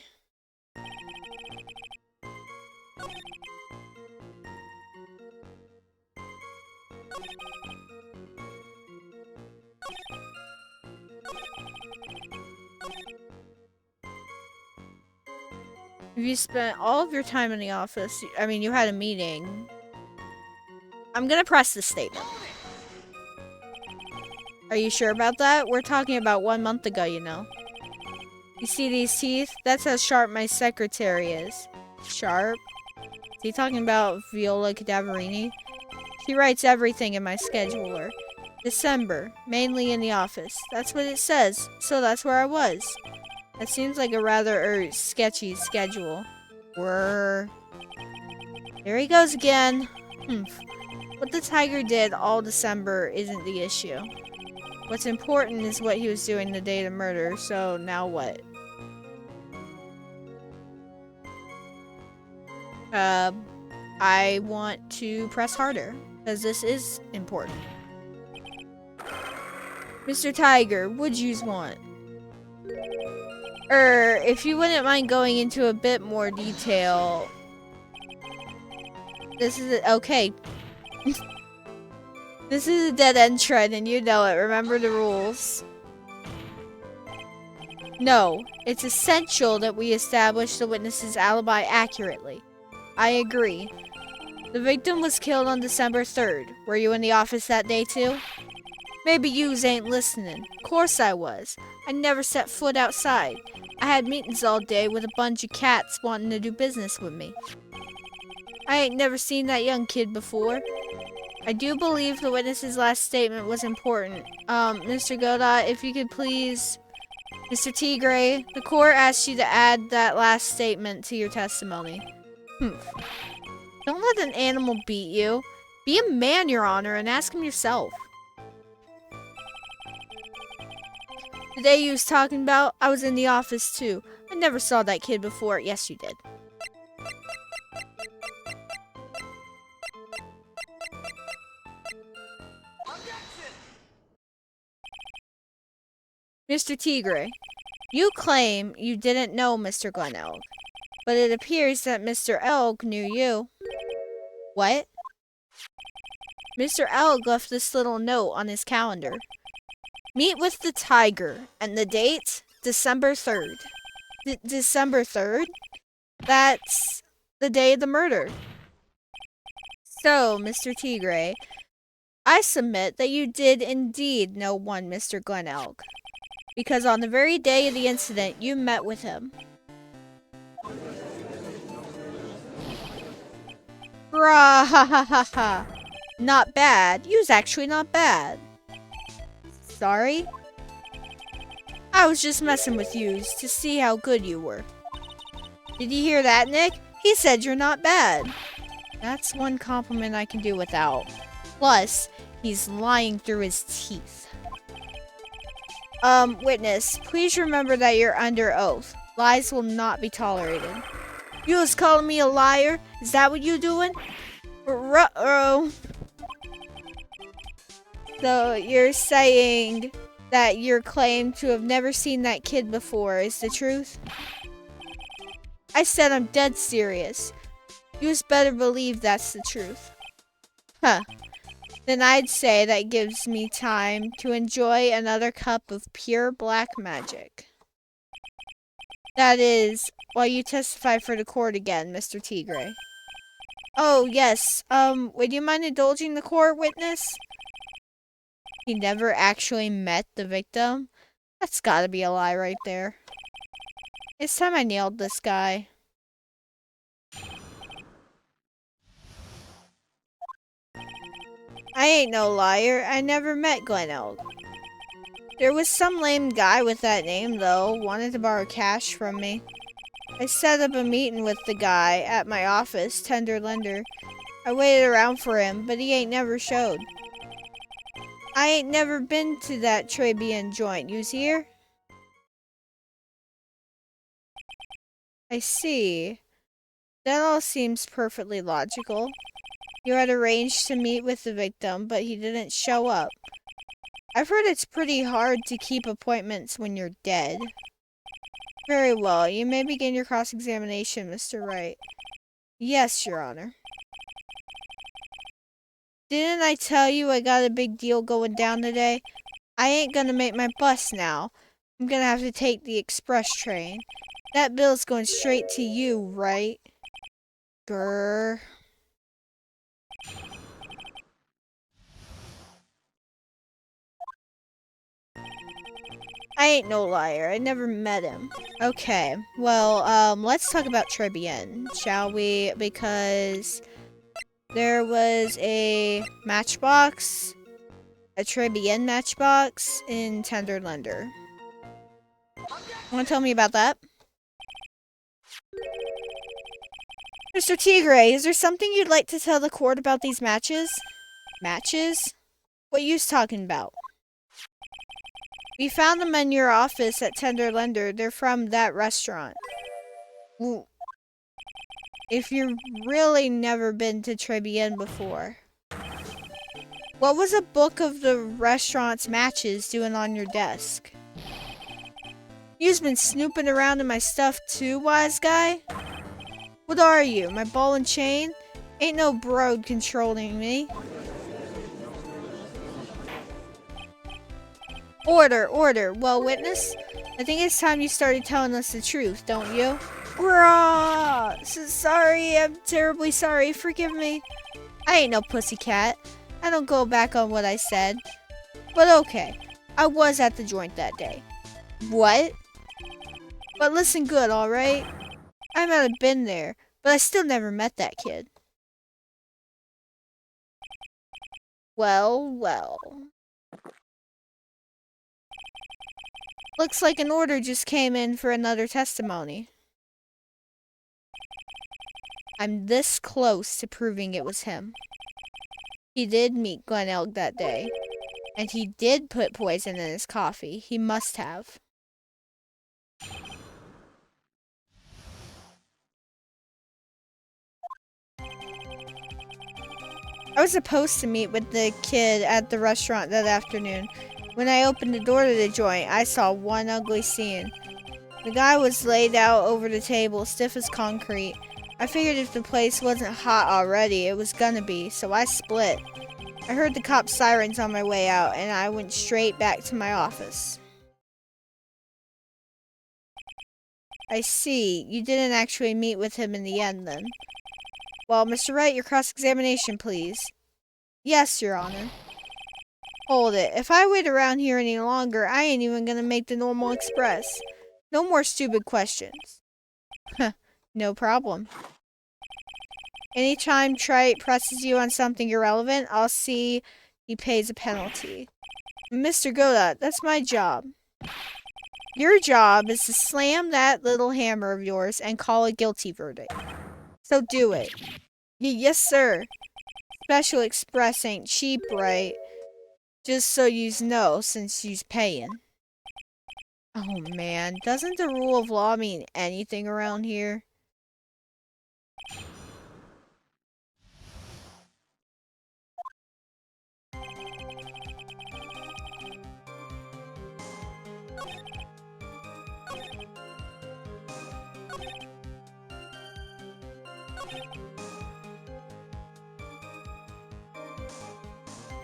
[SPEAKER 1] If you spent all of your time in the office, I mean, you had a meeting. I'm gonna press this statement. Are you sure about that? We're talking about 1 month ago, you know. You see these teeth? That's how sharp my secretary is. Sharp? Is he talking about Viola Cadaverini? She writes everything in my scheduler. December, mainly in the office. That's what it says, so that's where I was. That seems like a rather sketchy schedule. There he goes again. What the tiger did all December isn't the issue. What's important is what he was doing the day of the murder, so now what? I want to press harder, because this is important. Mr. Tiger, what'd you want? If you wouldn't mind going into a bit more detail. This is okay. This is a dead-end trend and you know it. Remember the rules. No, it's essential that we establish the witness's alibi accurately. I agree. The victim was killed on December 3rd. Were you in the office that day too? Maybe yous ain't listening. Course I was. I never set foot outside. I had meetings all day with a bunch of cats wanting to do business with me. I ain't never seen that young kid before. I do believe the witness's last statement was important. Mr. Godot, if you could please... Mr. Tigre, the court asked you to add that last statement to your testimony. Don't let an animal beat you. Be a man, Your Honor, and ask him yourself. The day you was talking about, I was in the office too. I never saw that kid before. Yes, you did. Mr. Tigre, you claim you didn't know Mr. Glen Elk, but it appears that Mr. Elk knew you. What? Mr. Elk left this little note on his calendar. Meet with the tiger, and the date? December 3rd. December 3rd? That's the day of the murder. So, Mr. Tigre, I submit that you did indeed know one Mr. Glen Elk, because on the very day of the incident, you met with him. Brah, ha ha ha ha. Not bad. You was actually not bad. Sorry? I was just messing with yous to see how good you were. Did you hear that, Nick? He said you're not bad. That's one compliment I can do without. Plus, he's lying through his teeth. Witness, please remember that you're under oath. Lies will not be tolerated. You was calling me a liar? Is that what you doing? Ruh-oh. So, you're saying that your claim to have never seen that kid before is the truth? I said I'm dead serious. You just better believe that's the truth. Huh. Then I'd say that gives me time to enjoy another cup of pure black magic. That is, while you testify for the court again, Mr. Tigre. Oh, yes. Would you mind indulging the court, witness? He never actually met the victim? That's gotta be a lie right there. It's time I nailed this guy. I ain't no liar. I never met Glen Elk. There was some lame guy with that name, though, wanted to borrow cash from me. I set up a meeting with the guy at my office, Tender Lender. I waited around for him, but he ain't never showed. I ain't never been to that Tribulations joint. You's here? I see. That all seems perfectly logical. You had arranged to meet with the victim, but he didn't show up. I've heard it's pretty hard to keep appointments when you're dead. Very well. You may begin your cross-examination, Mr. Wright. Yes, Your Honor. Didn't I tell you I got a big deal going down today? I ain't gonna make my bus now. I'm gonna have to take the express train. That bill's going straight to you, right? Grr. I ain't no liar. I never met him. Okay, well, let's talk about Tribulations, shall we? Because there was a matchbox, a Tribulations matchbox in Tender Lender. Wanna tell me about that? Mr. Tigre, is there something you'd like to tell the court about these matches? Matches? What you talking about? We found them in your office at Tender Lender. They're from that restaurant. Ooh. If you've really never been to Tribulations before. What was a book of the restaurant's matches doing on your desk? You've been snooping around in my stuff too, wise guy? What are you, my ball and chain? Ain't no broad controlling me. Order, order. Well, witness, I think it's time you started telling us the truth, don't you? Grah! Sorry, I'm terribly sorry. Forgive me. I ain't no pussycat. I don't go back on what I said. But okay, I was at the joint that day. What? But listen good, alright? I might have been there, but I still never met that kid. Well, well. Looks like an order just came in for another testimony. I'm this close to proving it was him. He did meet Glen Elk that day. And he did put poison in his coffee. He must have. I was supposed to meet with the kid at the restaurant that afternoon. When I opened the door to the joint, I saw one ugly scene. The guy was laid out over the table, stiff as concrete. I figured if the place wasn't hot already, it was gonna be, so I split. I heard the cop's sirens on my way out, and I went straight back to my office. I see. You didn't actually meet with him in the end, then. Well, Mr. Wright, your cross-examination, please. Yes, Your Honor. Hold it. If I wait around here any longer, I ain't even gonna make the normal express. No more stupid questions. Huh, no problem. Anytime Trite presses you on something irrelevant, I'll see he pays a penalty. Mr. Godot, that's my job. Your job is to slam that little hammer of yours and call a guilty verdict. So do it. Yes, sir. Special Express ain't cheap, right? Just so yous know, since yous paying. Oh man, doesn't the rule of law mean anything around here?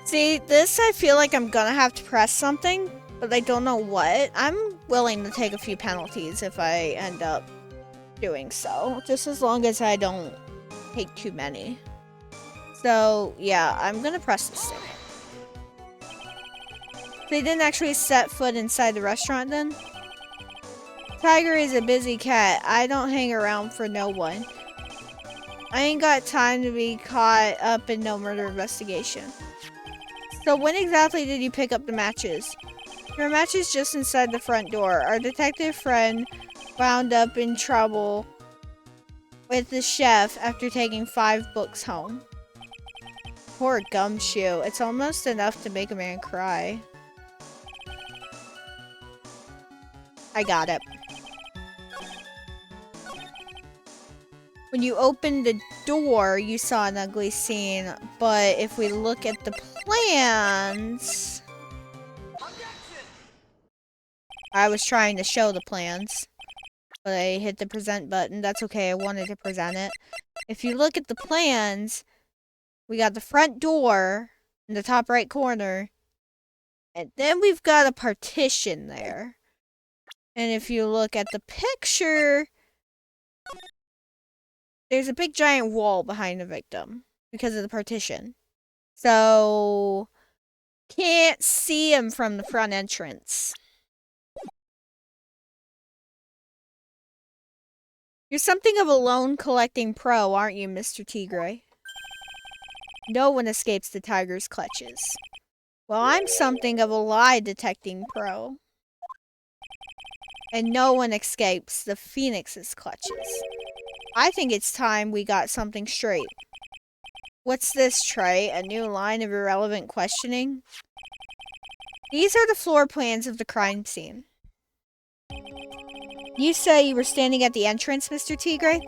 [SPEAKER 1] See, this I feel like I'm gonna have to press something, but I don't know what. I'm willing to take a few penalties if I end up doing so, just as long as I don't take too many. So, yeah, I'm gonna press this thing. They didn't actually set foot inside the restaurant then? Tiger is a busy cat. I don't hang around for no one. I ain't got time to be caught up in no murder investigation. So when exactly did you pick up the matches? There are matches just inside the front door. Our detective friend wound up in trouble with the chef after taking 5 books home. Poor Gumshoe. It's almost enough to make a man cry. I got it. When you opened the door, you saw an ugly scene, but if we look at the plans... I was trying to show the plans, but I hit the present button. That's okay, I wanted to present it. If you look at the plans, we got the front door in the top right corner, and then we've got a partition there. And if you look at the picture... there's a big giant wall behind the victim because of the partition. So, can't see him from the front entrance. You're something of a loan collecting pro, aren't you, Mr. Tigre? No one escapes the tiger's clutches. Well, I'm something of a lie detecting pro. And no one escapes the phoenix's clutches. I think it's time we got something straight. What's this, Trey? A new line of irrelevant questioning? These are the floor plans of the crime scene. You say you were standing at the entrance, Mr. Tigre?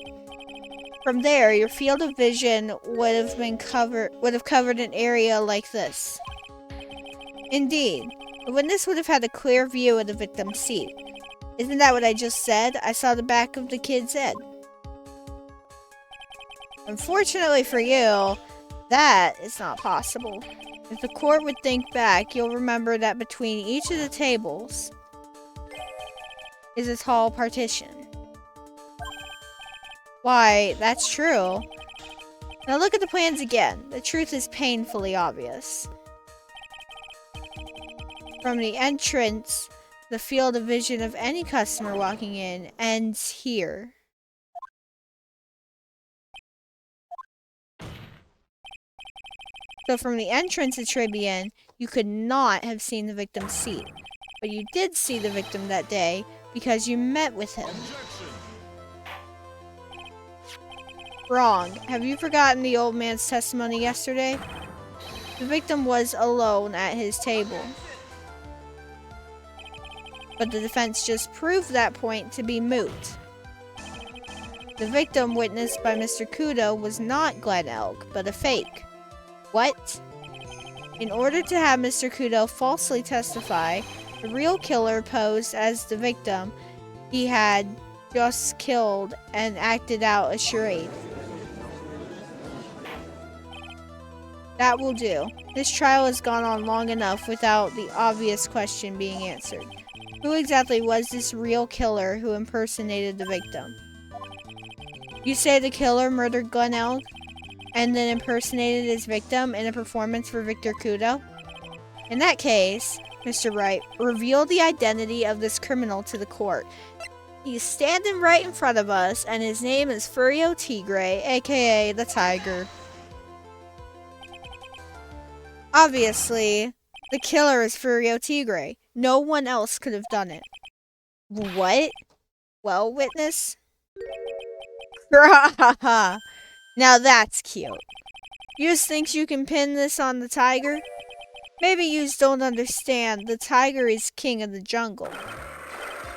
[SPEAKER 1] From there, your field of vision would have covered an area like this. Indeed, the witness would have had a clear view of the victim's seat. Isn't that what I just said? I saw the back of the kid's head. Unfortunately for you, that is not possible. If the court would think back, you'll remember that between each of the tables is a tall partition. Why, that's true. Now look at the plans again. The truth is painfully obvious. From the entrance, the field of vision of any customer walking in ends here. So from the entrance to Tribune, you could not have seen the victim's seat. But you did see the victim that day because you met with him. Wrong. Have you forgotten the old man's testimony yesterday? The victim was alone at his table. But the defense just proved that point to be moot. The victim witnessed by Mr. Kudo was not Glenn Elk, but a fake. What? In order to have Mr. Kudo falsely testify, the real killer posed as the victim he had just killed and acted out a charade. That will do. This trial has gone on long enough without the obvious question being answered. Who exactly was this real killer who impersonated the victim? You say the killer murdered Glenn Elk and then impersonated his victim in a performance for Victor Kudo? In that case, Mr. Wright, reveal the identity of this criminal to the court. He's standing right in front of us, and his name is Furio Tigre, aka the Tiger. Obviously, the killer is Furio Tigre. No one else could have done it. What? Well, witness? Now that's cute. Yous thinks you can pin this on the tiger? Maybe yous don't understand. The tiger is king of the jungle.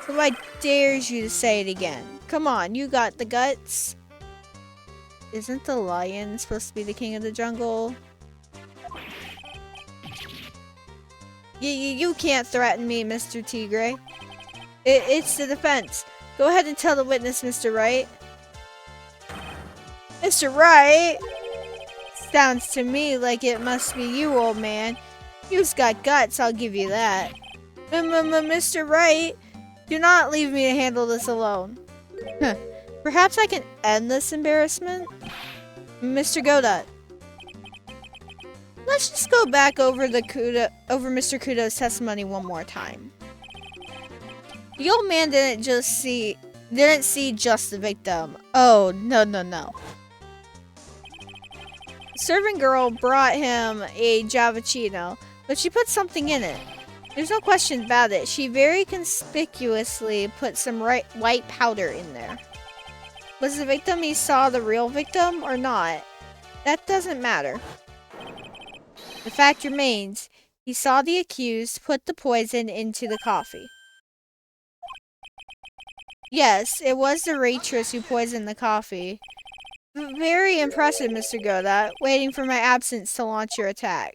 [SPEAKER 1] So I dares you to say it again. Come on, you got the guts? Isn't the lion supposed to be the king of the jungle? You can't threaten me, Mr. Tigre. It's the defense. Go ahead and tell the witness, Mr. Wright. Mr. Wright? Sounds to me like it must be you, old man. You've got guts, I'll give you that. Mr. Wright, do not leave me to handle this alone. Perhaps I can end this embarrassment? Mr. Godot. Let's just go back over Mr. Kudo's testimony one more time. The old man didn't see just the victim. Oh, no. Servant girl brought him a Javachino, but she put something in it. There's no question about it. She very conspicuously put some white powder in there. Was the victim he saw the real victim or not? That doesn't matter. The fact remains, he saw the accused put the poison into the coffee. Yes, it was the waitress who poisoned the coffee. Very impressive, Mr. Godot. Waiting for my absence to launch your attack.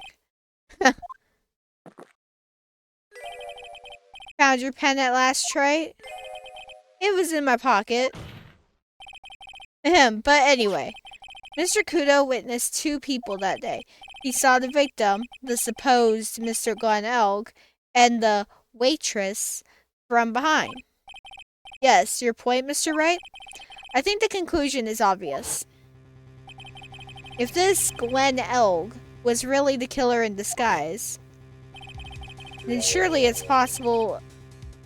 [SPEAKER 1] Found your pen at last, Trey? It was in my pocket. But anyway, Mr. Kudo witnessed two people that day. He saw the victim, the supposed Mr. Glenn Elk, and the waitress from behind. Yes, your point, Mr. Wright? I think the conclusion is obvious. If this Glenn Elk was really the killer in disguise, then surely it's possible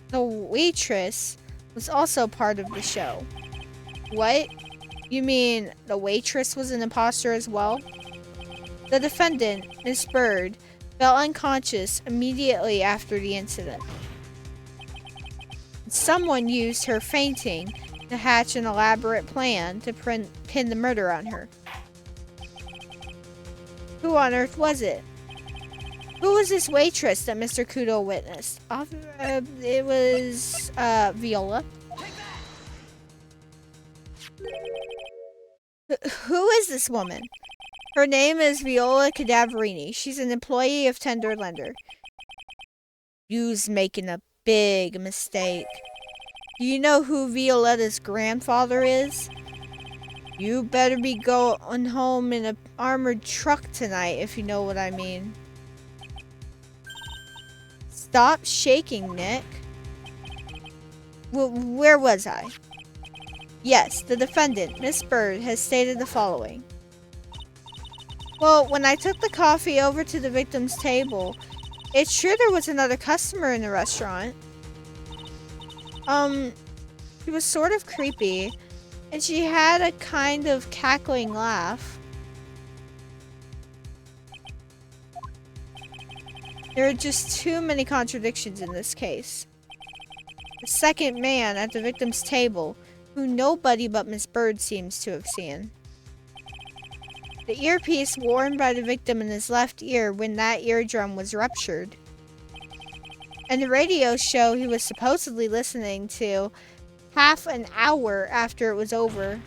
[SPEAKER 1] the waitress was also part of the show. What? You mean the waitress was an imposter as well? The defendant, Miss Bird, fell unconscious immediately after the incident. Someone used her fainting to hatch an elaborate plan to pin the murder on her. Who on earth was it? Who was this waitress that Mr. Kudo witnessed? It was, Viola. Who is this woman? Her name is Viola Cadaverini. She's an employee of Tender Lender. You's making a big mistake. Do you know who Violetta's grandfather is? You better be going home in an armored truck tonight, if you know what I mean. Stop shaking, Nick. Where was I? Yes, the defendant, Miss Bird, has stated the following. Well, when I took the coffee over to the victim's table, it's true there was another customer in the restaurant. She was sort of creepy, and she had a kind of cackling laugh. There are just too many contradictions in this case. The second man at the victim's table, who nobody but Miss Bird seems to have seen. The earpiece worn by the victim in his left ear when that eardrum was ruptured. And the radio show he was supposedly listening to half an hour after it was over.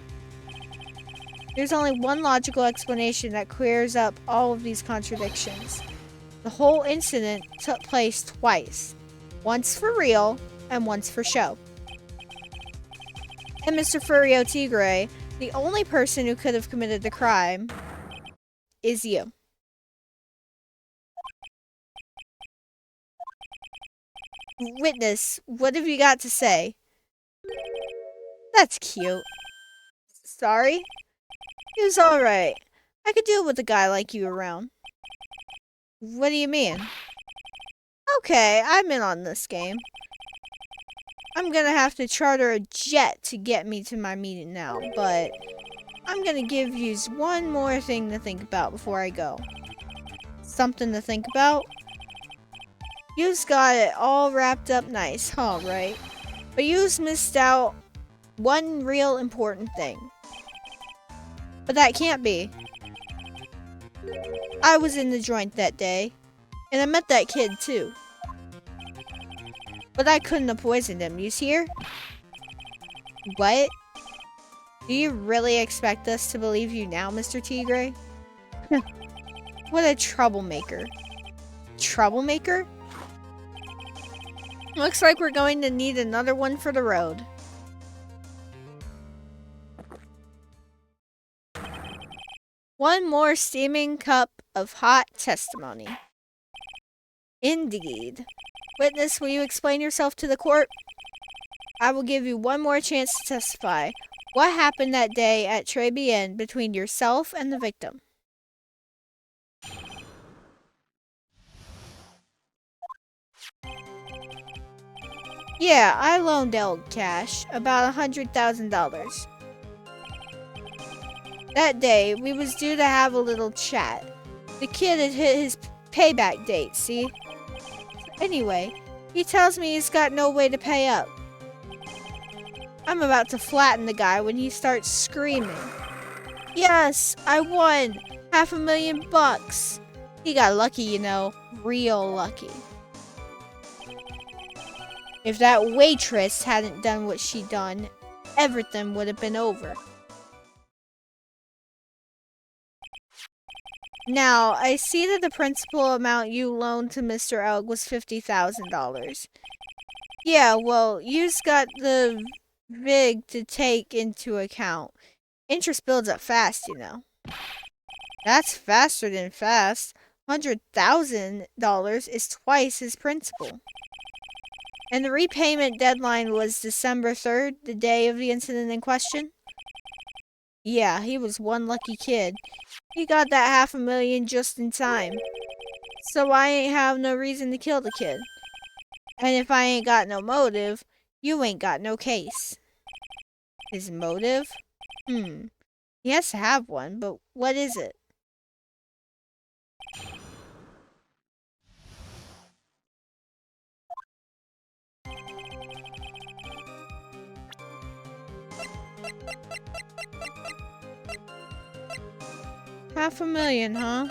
[SPEAKER 1] There's only one logical explanation that clears up all of these contradictions. The whole incident took place twice. Once for real, and once for show. And Mr. Furio Tigre, the only person who could have committed the crime, is you. Witness, what have you got to say? That's cute. Sorry? He was alright. I could deal with a guy like you around. What do you mean? Okay, I'm in on this game. I'm gonna have to charter a jet to get me to my meeting now, but I'm gonna give you one more thing to think about before I go. Something to think about? You've got it all wrapped up nice, huh, right? But you've missed out one real important thing. But that can't be. I was in the joint that day, and I met that kid too. But I couldn't have poisoned him, you hear? What? Do you really expect us to believe you now, Mr. Tigre? What a troublemaker. Troublemaker? Looks like we're going to need another one for the road. One more steaming cup of hot testimony. Indeed. Witness, will you explain yourself to the court? I will give you one more chance to testify. What happened that day at Tribulations between yourself and the victim? Yeah, I loaned Elle cash, about $100,000. That day, we was due to have a little chat. The kid had hit his payback date, see? Anyway, he tells me he's got no way to pay up. I'm about to flatten the guy when he starts screaming. Yes, I won! $500,000! He got lucky, you know. Real lucky. If that waitress hadn't done what she done, everything would have been over. Now, I see that the principal amount you loaned to Mr. Elg was $50,000. Yeah, well, you've got the VIG to take into account. Interest builds up fast, you know. That's faster than fast. $100,000 is twice his principal. And the repayment deadline was December 3rd, the day of the incident in question? Yeah, he was one lucky kid. He got that $500,000 just in time. So I ain't have no reason to kill the kid. And if I ain't got no motive, you ain't got no case. His motive? He has to have one, but what is it? $500,000, huh?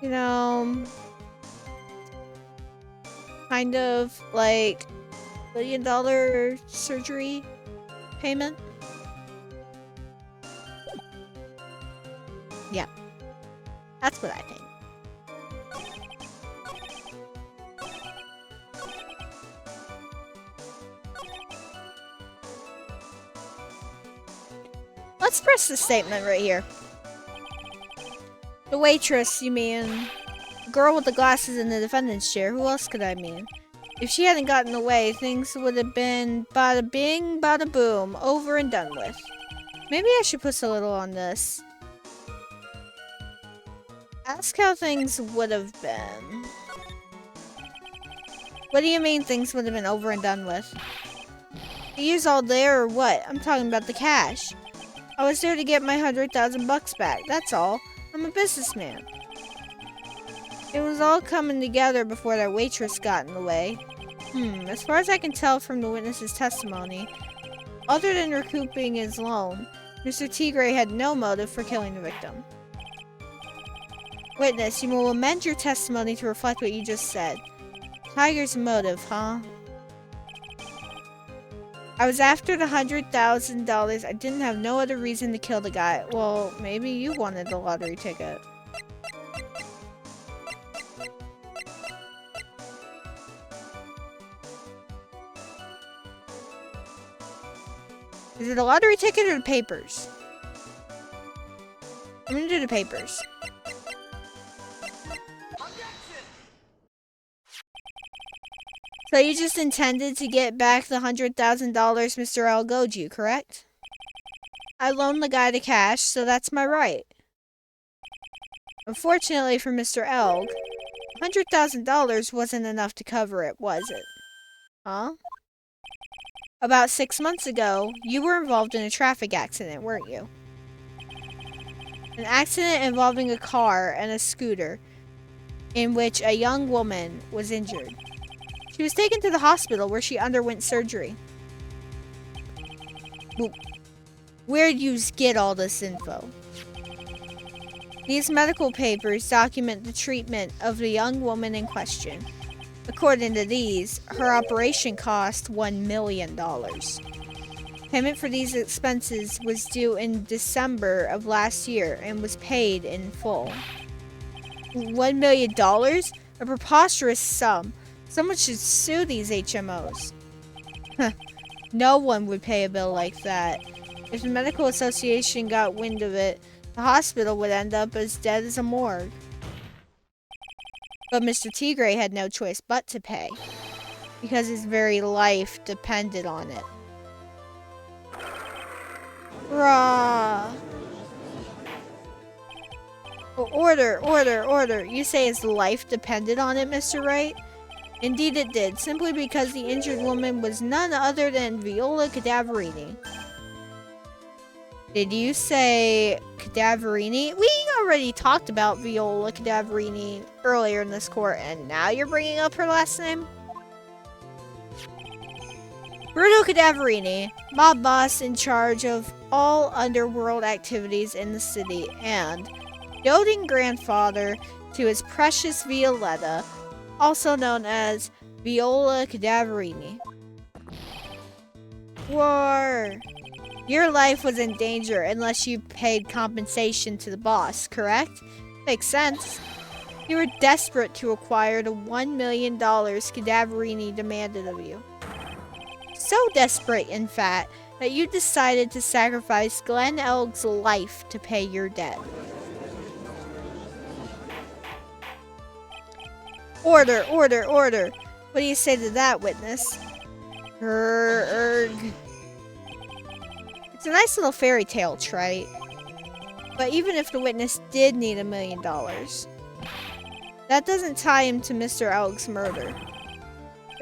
[SPEAKER 1] you know, kind of like $1 billion surgery payment. Yeah, that's what I think. Let's press the statement right here. The waitress, you mean? The girl with the glasses in the defendant's chair. Who else could I mean? If she hadn't gotten away, things would have been bada bing, bada boom, over and done with. Maybe I should put a little on this. Ask how things would have been. What do you mean things would have been over and done with? The year's all there or what? I'm talking about the cash. I was there to get my 100,000 bucks back, that's all. I'm a businessman. It was all coming together before that waitress got in the way. As far as I can tell from the witness's testimony, other than recouping his loan, Mr. Tigre had no motive for killing the victim. Witness, you will amend your testimony to reflect what you just said. Tiger's motive, huh? I was after the $100,000. I didn't have no other reason to kill the guy. Well, maybe you wanted the lottery ticket. Is it a lottery ticket or the papers? I'm gonna do the papers. So you just intended to get back the $100,000 Mr. L owed you, correct? I loaned the guy the cash, so that's my right. Unfortunately for Mr. Elg, $100,000 wasn't enough to cover it, was it? Huh? About 6 months ago, you were involved in a traffic accident, weren't you? An accident involving a car and a scooter, in which a young woman was injured. She was taken to the hospital where she underwent surgery. Where'd you get all this info? These medical papers document the treatment of the young woman in question. According to these, her operation cost $1 million. Payment for these expenses was due in December of last year and was paid in full. $1 million? A preposterous sum. Someone should sue these HMOs. No one would pay a bill like that. If the medical association got wind of it, the hospital would end up as dead as a morgue. But Mr. Tigre had no choice but to pay, because his very life depended on it. Rah! Oh, order. You say his life depended on it, Mr. Wright? Indeed it did, simply because the injured woman was none other than Viola Cadaverini. Did you say Cadaverini? We already talked about Viola Cadaverini earlier in this court, and now you're bringing up her last name? Bruno Cadaverini, mob boss in charge of all underworld activities in the city, and doting grandfather to his precious Violetta, also known as Viola Cadaverini. War. Your life was in danger unless you paid compensation to the boss, correct? Makes sense. You were desperate to acquire the $1 million Cadaverini demanded of you. So desperate, in fact, that you decided to sacrifice Glenn Elg's life to pay your debt. Order. What do you say to that, witness? It's a nice little fairy tale, right? But even if the witness did need $1 million, that doesn't tie him to Mr. Elg's murder.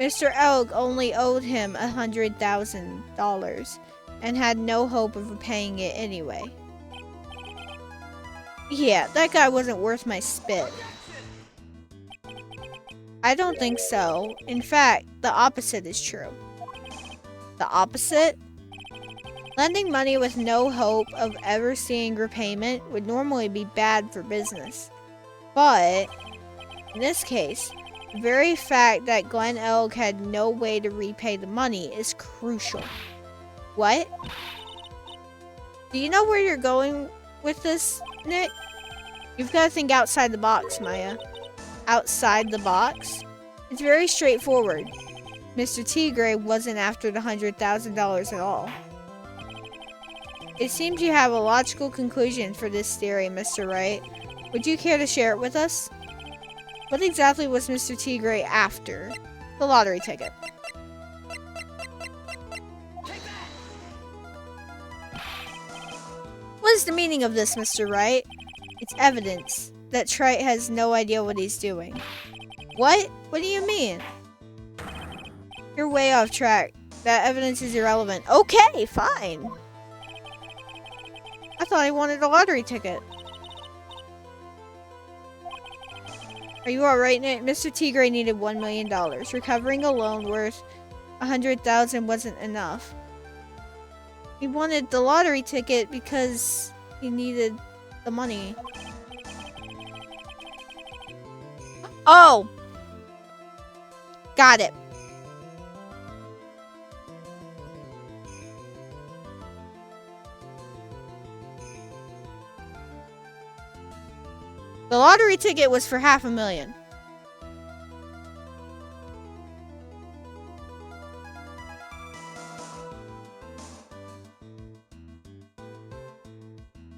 [SPEAKER 1] Mr. Elg only owed him $100,000 and had no hope of repaying it anyway. Yeah, that guy wasn't worth my spit. I don't think so. In fact, the opposite is true. The opposite? Lending money with no hope of ever seeing repayment would normally be bad for business. But in this case, the very fact that Glen Elg had no way to repay the money is crucial. What? Do you know where you're going with this, Nick? You've got to think outside the box, Maya. Outside the box? It's very straightforward. Mr. Tigre wasn't after the $100,000 at all. It seems you have a logical conclusion for this theory, Mr. Wright. Would you care to share it with us? What exactly was Mr. Tigre after? The lottery ticket. What is the meaning of this, Mr. Wright? It's evidence that Trite has no idea what he's doing. What? What do you mean? You're way off track. That evidence is irrelevant. Okay, fine. I thought I wanted a lottery ticket. Are you alright, Nick? Mr. Tigre needed $1 million. Recovering a loan worth $100,000 wasn't enough. He wanted the lottery ticket because he needed the money. Oh! Got it. The lottery ticket was for $500,000.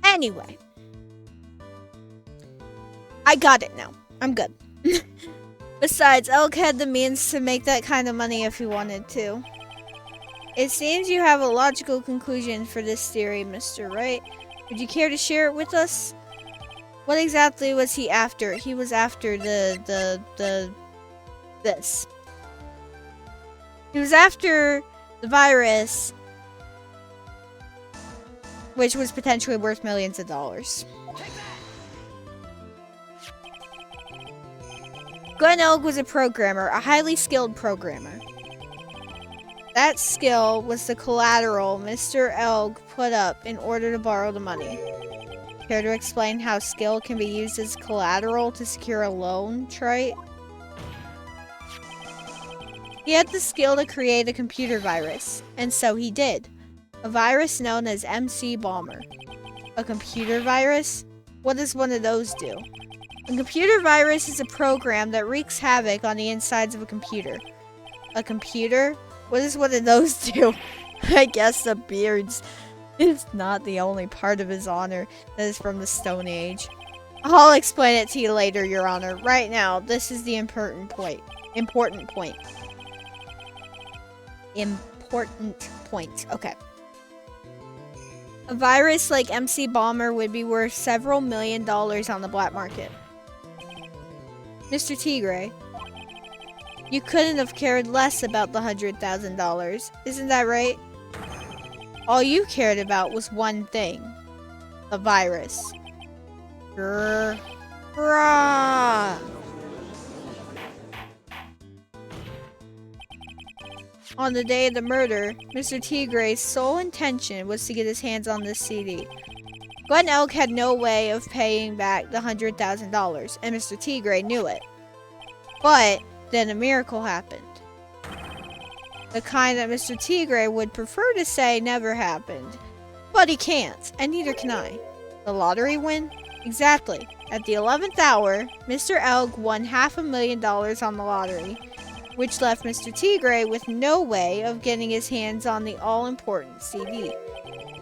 [SPEAKER 1] Anyway. I got it now. I'm good. Besides, Elk had the means to make that kind of money if he wanted to. It seems you have a logical conclusion for this theory, Mr. Wright. Would you care to share it with us? What exactly was he after? He was after this. He was after the virus, which was potentially worth millions of dollars. Glen Elg was a programmer, a highly skilled programmer. That skill was the collateral Mr. Elg put up in order to borrow the money. Care to explain how skill can be used as collateral to secure a loan, Trite? He had the skill to create a computer virus, and so he did. A virus known as MC Bomber. A computer virus? What does one of those do? A computer virus is a program that wreaks havoc on the insides of a computer. A computer? What does one of those do? I guess the beards is not the only part of his honor that is from the Stone Age. I'll explain it to you later, Your Honor. Right now, this is the important point. Important point. Okay. A virus like MC Bomber would be worth several $1 million on the black market. Mr. Tigre, you couldn't have cared less about the $100,000, isn't that right? All you cared about was one thing. The virus. Grrr. Grrr. On the day of the murder, Mr. Tigre's sole intention was to get his hands on this CD. Glen Elg had no way of paying back the $100,000, and Mr. Tigre knew it. But then a miracle happened. The kind that Mr. Tigre would prefer to say never happened. But he can't, and neither can I. The lottery win? Exactly. At the 11th hour, Mr. Elg won $500,000 on the lottery, which left Mr. Tigre with no way of getting his hands on the all-important CD.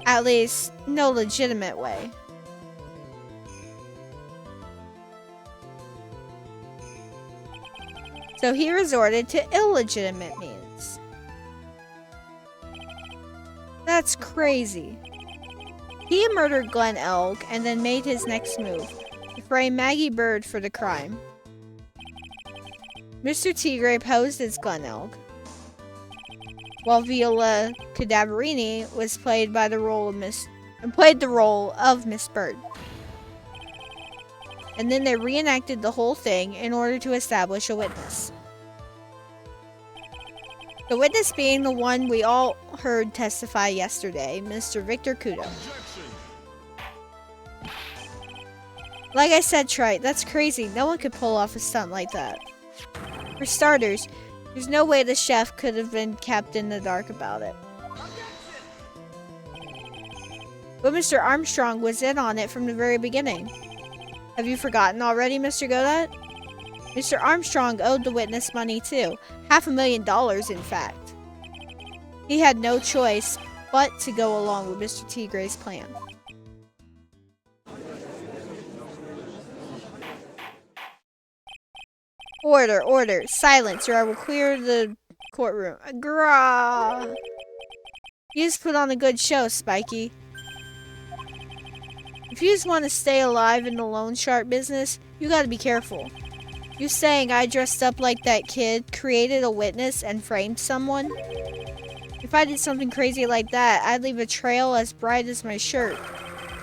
[SPEAKER 1] At least, no legitimate way. So he resorted to illegitimate means. That's crazy. He murdered Glen Elg and then made his next move, to frame Maggie Bird for the crime. Mr. Tigre posed as Glen Elg, while Viola Cadaverini was played the role of Miss Bird. And then they reenacted the whole thing in order to establish a witness. The witness being the one we all heard testify yesterday, Mr. Victor Kudo. Like I said, Trite, that's crazy. No one could pull off a stunt like that. For starters, there's no way the chef could have been kept in the dark about it. But Mr. Armstrong was in on it from the very beginning. Have you forgotten already, Mr. Godot? Mr. Armstrong owed the witness money too. $500,000, in fact. He had no choice but to go along with Mr. Tigre's plan. Order, order, silence, or I will clear the courtroom. Grah! You just put on a good show, Spiky. If you just want to stay alive in the loan shark business, you gotta be careful. You saying I dressed up like that kid, created a witness, and framed someone? If I did something crazy like that, I'd leave a trail as bright as my shirt.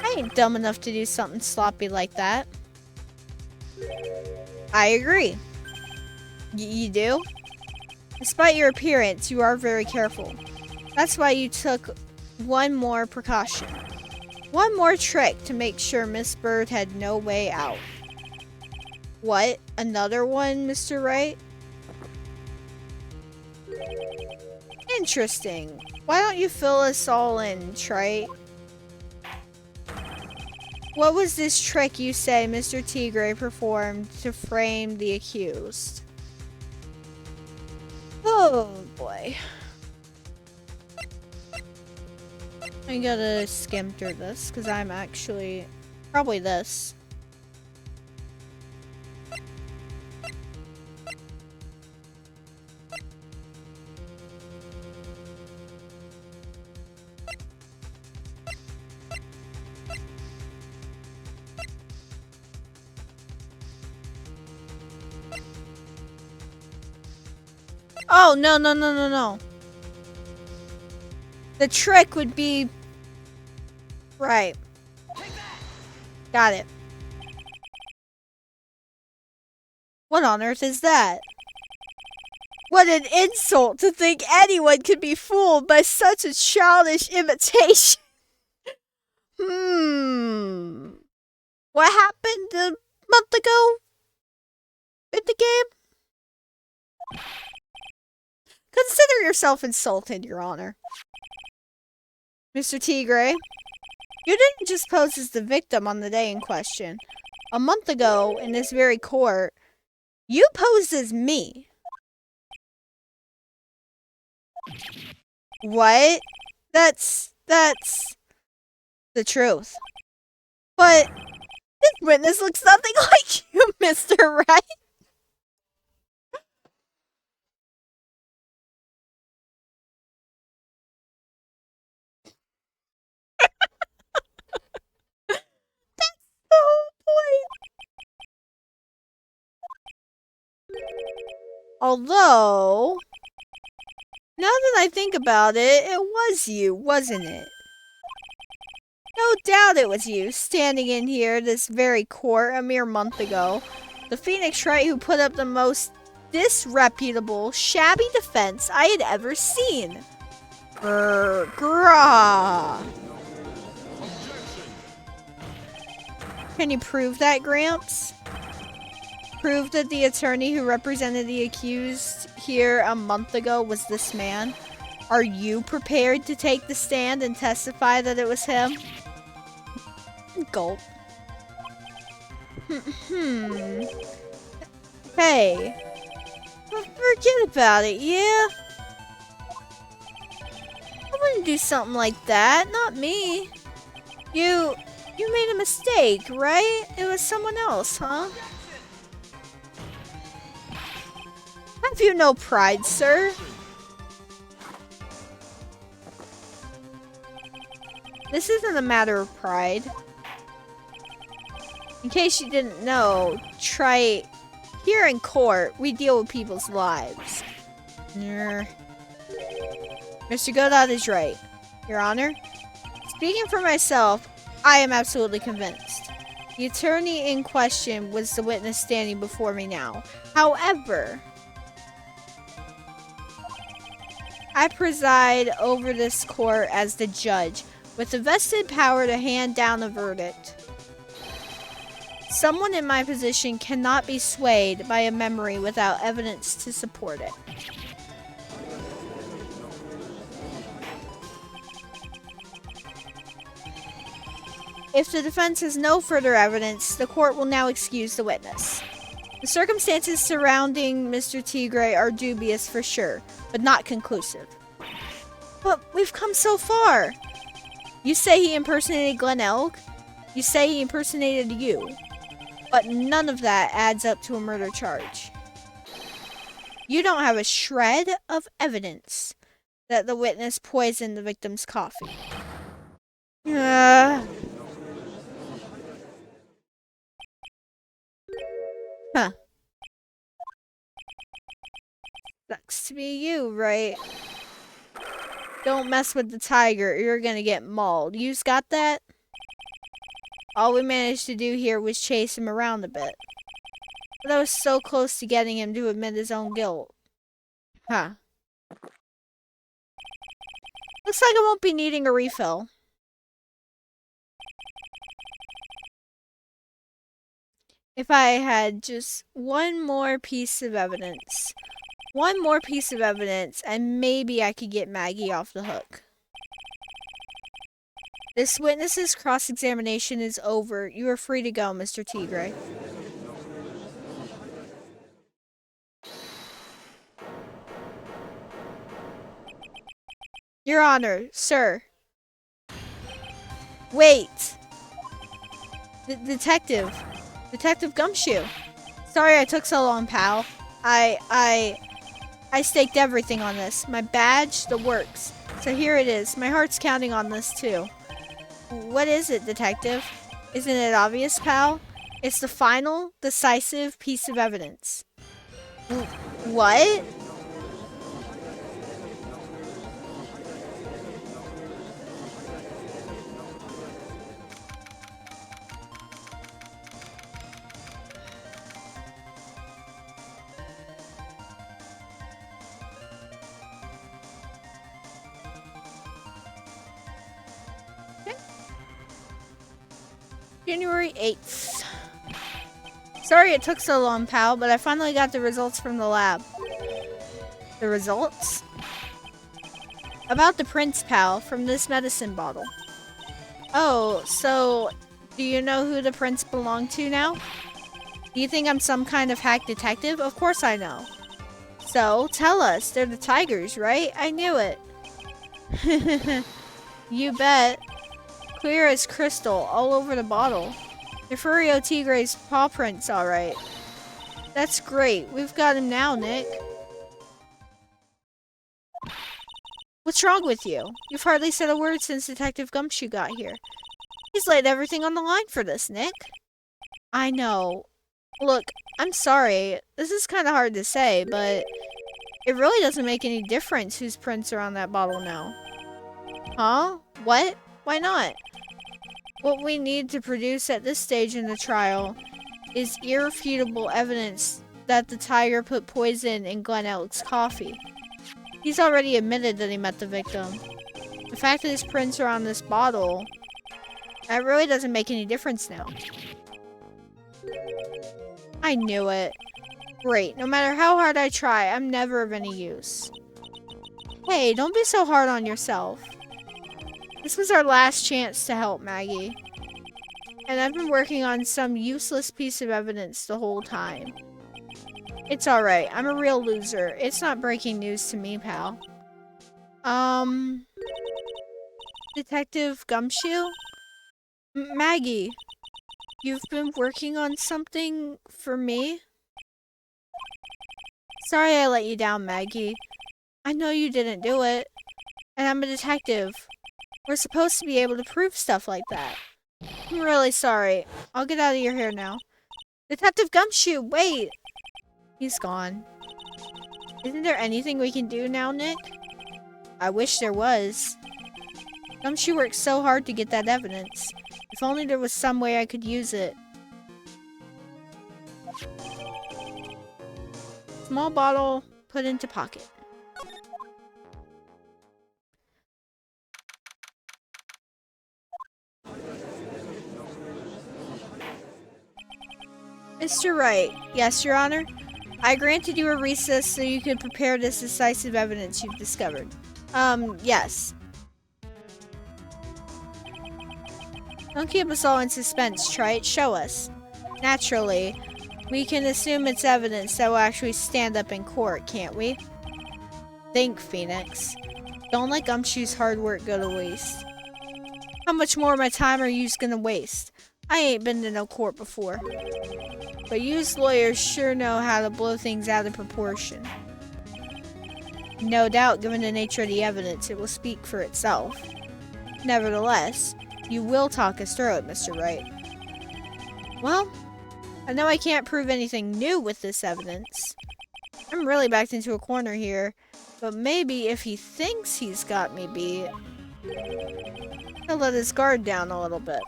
[SPEAKER 1] I ain't dumb enough to do something sloppy like that. I agree. You do? Despite your appearance, you are very careful. That's why you took one more precaution. One more trick to make sure Miss Bird had no way out. What? Another one, Mr. Wright? Interesting. Why don't you fill us all in, Trite? What was this trick you say Mr. Tigre performed to frame the accused? Oh boy. I gotta skim through this because I'm actually probably this. Oh, no, no, no, no, no. The trick would be... Right. Got it. What on earth is that? What an insult to think anyone could be fooled by such a childish imitation. What happened a month ago in the game? Consider yourself insulted, Your Honor. Mr. Tigre, you didn't just pose as the victim on the day in question. A month ago, in this very court, you posed as me. What? That's the truth. But this witness looks nothing like you, Mr. Wright. Although, now that I think about it, it was you, wasn't it? No doubt it was you, standing in here this very court a mere month ago. The Phoenix Wright who put up the most disreputable, shabby defense I had ever seen. Grah. Can you prove that, Gramps? Prove that the attorney who represented the accused here a month ago was this man? Are you prepared to take the stand and testify that it was him? Gulp. Hey. Forget about it, yeah? I wouldn't do something like that, not me. You made a mistake, right? It was someone else, huh? Have you no pride, sir? This isn't a matter of pride. In case you didn't know, here in court, we deal with people's lives. Mr. Godot is right, Your Honor. Speaking for myself, I am absolutely convinced. The attorney in question was the witness standing before me now. However, I preside over this court as the judge, with the vested power to hand down a verdict. Someone in my position cannot be swayed by a memory without evidence to support it. If the defense has no further evidence, the court will now excuse the witness. The circumstances surrounding Mr. Tigre are dubious for sure, but not conclusive. But we've come so far! You say he impersonated Glen Elg? You say he impersonated you? But none of that adds up to a murder charge. You don't have a shred of evidence that the witness poisoned the victim's coffee. Huh. Sucks to be you, right? Don't mess with the tiger, or you're gonna get mauled. You's got that? All we managed to do here was chase him around a bit. But I was so close to getting him to admit his own guilt. Huh. Looks like I won't be needing a refill. If I had just one more piece of evidence. One more piece of evidence, and maybe I could get Maggie off the hook. This witness's cross-examination is over. You are free to go, Mr. Tigre. Your Honor, sir. Wait. Detective Gumshoe. Sorry I took so long, pal. I staked everything on this. My badge, the works. So here it is. My heart's counting on this too. What is it, detective? Isn't it obvious, pal? It's the final, decisive piece of evidence. What? January 8th. Sorry it took so long, pal, but I finally got the results from the lab. The results? About the prints, pal, from this medicine bottle. Oh, so do you know who the prints belong to now? Do you think I'm some kind of hack detective? Of course I know. So, tell us, they're the tigers, right? I knew it. You bet. Clear as crystal, all over the bottle. They're Furio Tigre's paw prints, alright. That's great. We've got him now, Nick. What's wrong with you? You've hardly said a word since Detective Gumshoe got here. He's laid everything on the line for this, Nick. I know. Look, I'm sorry. This is kind of hard to say, but it really doesn't make any difference whose prints are on that bottle now. Huh? What? Why not? What we need to produce at this stage in the trial is irrefutable evidence that the tiger put poison in Glen Elk's coffee. He's already admitted that he met the victim. The fact that his prints are on this bottle, that really doesn't make any difference now. I knew it. Great. No matter how hard I try, I'm never of any use. Hey, don't be so hard on yourself. This was our last chance to help Maggie. And I've been working on some useless piece of evidence the whole time. It's alright. I'm a real loser. It's not breaking news to me, pal. Detective Gumshoe? Maggie, you've been working on something for me? Sorry I let you down, Maggie. I know you didn't do it. And I'm a detective. We're supposed to be able to prove stuff like that. I'm really sorry. I'll get out of your hair now. Detective Gumshoe, wait! He's gone. Isn't there anything we can do now, Nick? I wish there was. Gumshoe worked so hard to get that evidence. If only there was some way I could use it. Small bottle, put into pocket. Mr. Wright. Yes, Your Honor. I granted you a recess so you could prepare this decisive evidence you've discovered. Yes. Don't keep us all in suspense, Trite. Show us. Naturally, we can assume it's evidence that will actually stand up in court, can't we? Think, Phoenix. Don't let Gumshoe's hard work go to waste. How much more of my time are yous gonna waste? I ain't been to no court before. But yous lawyers sure know how to blow things out of proportion. No doubt, given the nature of the evidence, it will speak for itself. Nevertheless, you will talk us through it, Mr. Wright. Well, I know I can't prove anything new with this evidence. I'm really backed into a corner here, but maybe if he thinks he's got me beat, he'll let his guard down a little bit.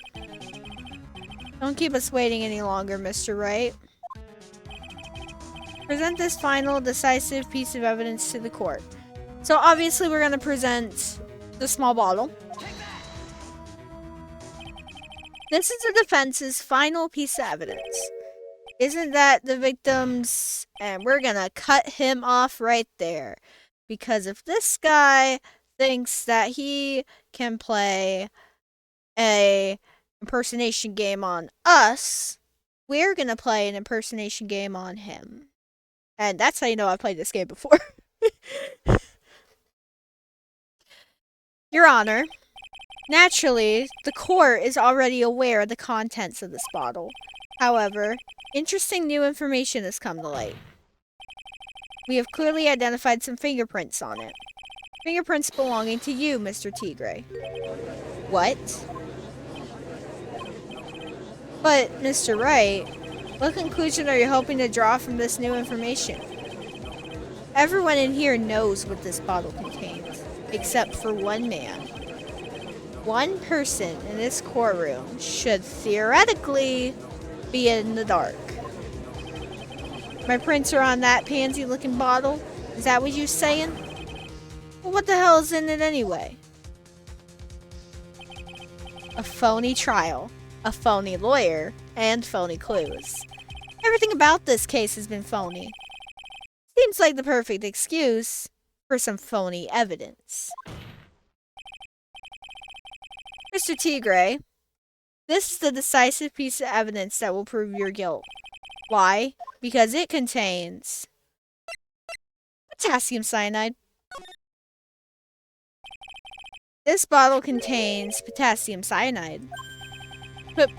[SPEAKER 1] Don't keep us waiting any longer, Mr. Wright. Present this final, decisive piece of evidence to the court. So obviously we're going to present the small bottle. This is the defense's final piece of evidence. Isn't that the victim's... And we're going to cut him off right there. Because if this guy thinks that he can play a impersonation game on us, we're going to play an impersonation game on him. And that's how you know I've played this game before. Your Honor, naturally, the court is already aware of the contents of this bottle. However, interesting new information has come to light. We have clearly identified some fingerprints on it. Fingerprints belonging to you, Mr. Tigre. What? But, Mr. Wright, what conclusion are you hoping to draw from this new information? Everyone in here knows what this bottle contains, except for one man. One person in this courtroom should theoretically be in the dark. My prints are on that pansy-looking bottle? Is that what you're saying? Well, what the hell is in it anyway? A phony trial, a phony lawyer, and phony clues. Everything about this case has been phony. Seems like the perfect excuse for some phony evidence. Mr. Tigre, this is the decisive piece of evidence that will prove your guilt. Why? Because it contains potassium cyanide. This bottle contains potassium cyanide.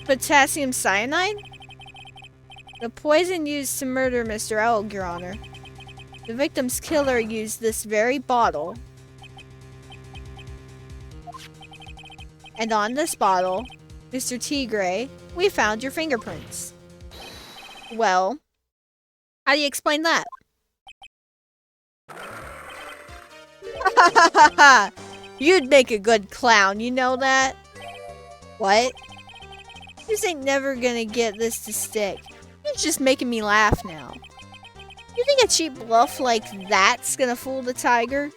[SPEAKER 1] Potassium cyanide? The poison used to murder Mr. Elg, Your Honor. The victim's killer used this very bottle. And on this bottle, Mr. Tigre, we found your fingerprints. Well, how do you explain that? You'd make a good clown, you know that? What? You ain't never gonna get this to stick. You're just making me laugh now. You think a cheap bluff like that's gonna fool the tiger?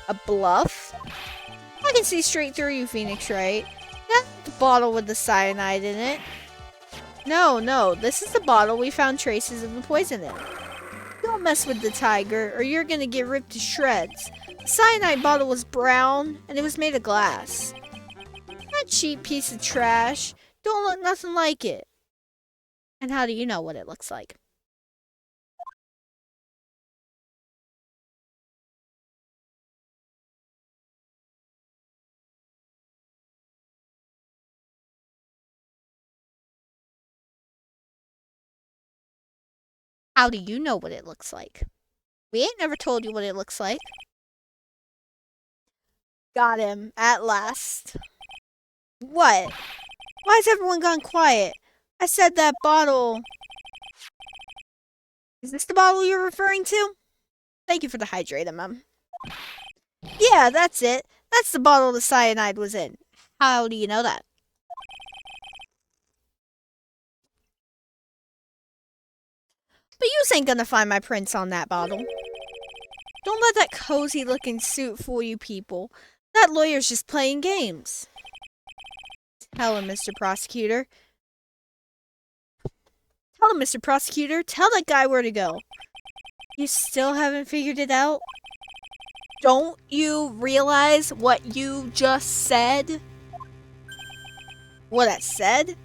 [SPEAKER 1] A bluff? I can see straight through you, Phoenix, right? That's the bottle with the cyanide in it. No, this is the bottle we found traces of the poison in. Don't mess with the tiger, or you're gonna get ripped to shreds. The cyanide bottle was brown, and it was made of glass. That cheap piece of trash don't look nothing like it. And how do you know what it looks like? How do you know what it looks like? We ain't never told you what it looks like. Got him, at last. What? Why has everyone gone quiet? I said that bottle... Is this the bottle you're referring to? Thank you for the hydrator, Mum. Yeah, that's it. That's the bottle the cyanide was in. How do you know that? But you ain't gonna find my prints on that bottle. Don't let that cozy-looking suit fool you people. That lawyer's just playing games. Tell him, Mr. Prosecutor. Tell him, Mr. Prosecutor. Tell that guy where to go. You still haven't figured it out? Don't you realize what you just said? What I said?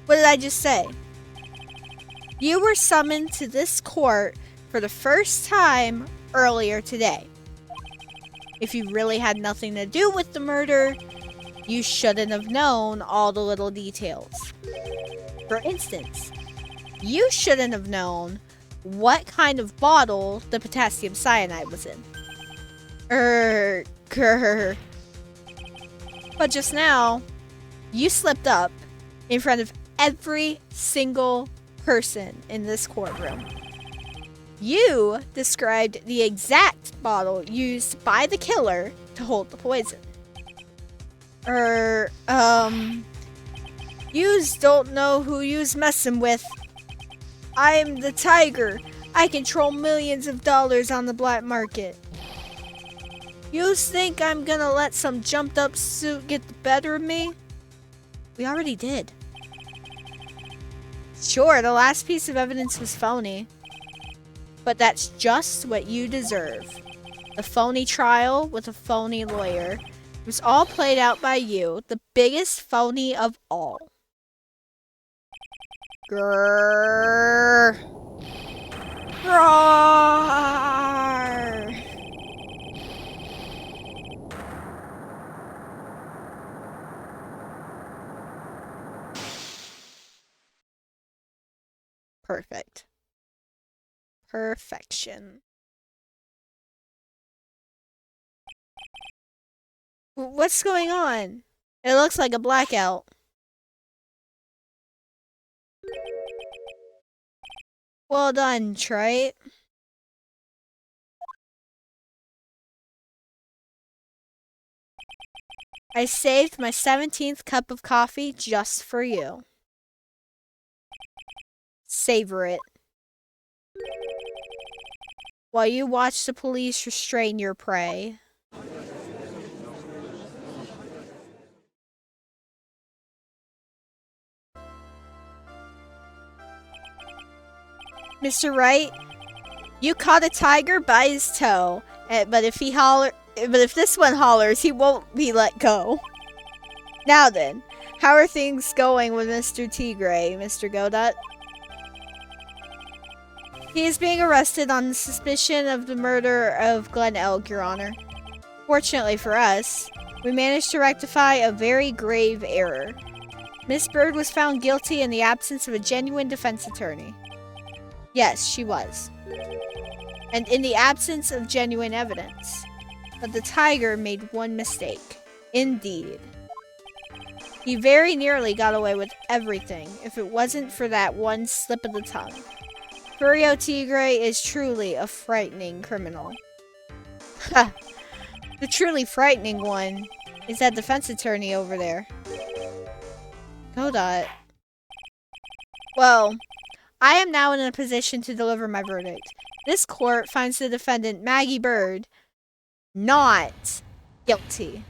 [SPEAKER 1] What did I just say? You were summoned to this court for the first time earlier today. If you really had nothing to do with the murder, you shouldn't have known all the little details. For instance, you shouldn't have known what kind of bottle the potassium cyanide was in. Grr. But just now, you slipped up in front of every single person in this courtroom. You described the exact bottle used by the killer to hold the poison. Yous don't know who yous messing with. I'm the Tiger. I control millions of dollars on the black market. Yous think I'm gonna let some jumped up suit get the better of me? We already did. Sure, the last piece of evidence was phony. But that's just what you deserve. The phony trial with a phony lawyer. It was all played out by you, the biggest phony of all. Grrr. Roar. Perfect. Perfection. What's going on? It looks like a blackout. Well done, Trite. I saved my 17th cup of coffee just for you. Savor it. While you watch the police restrain your prey. Mr. Wright, you caught a tiger by his toe, but if this one hollers, he won't be let go. Now then, how are things going with Mr. Tigray, Mr. Godot? He is being arrested on suspicion of the murder of Glenn Elk, Your Honor. Fortunately for us, we managed to rectify a very grave error. Miss Bird was found guilty in the absence of a genuine defense attorney. Yes, she was. And in the absence of genuine evidence. But the tiger made one mistake. Indeed. He very nearly got away with everything if it wasn't for that one slip of the tongue. Furio Tigre is truly a frightening criminal. Ha! The truly frightening one is that defense attorney over there. Godot. Well, I am now in a position to deliver my verdict. This court finds the defendant, Maggie Bird, not guilty.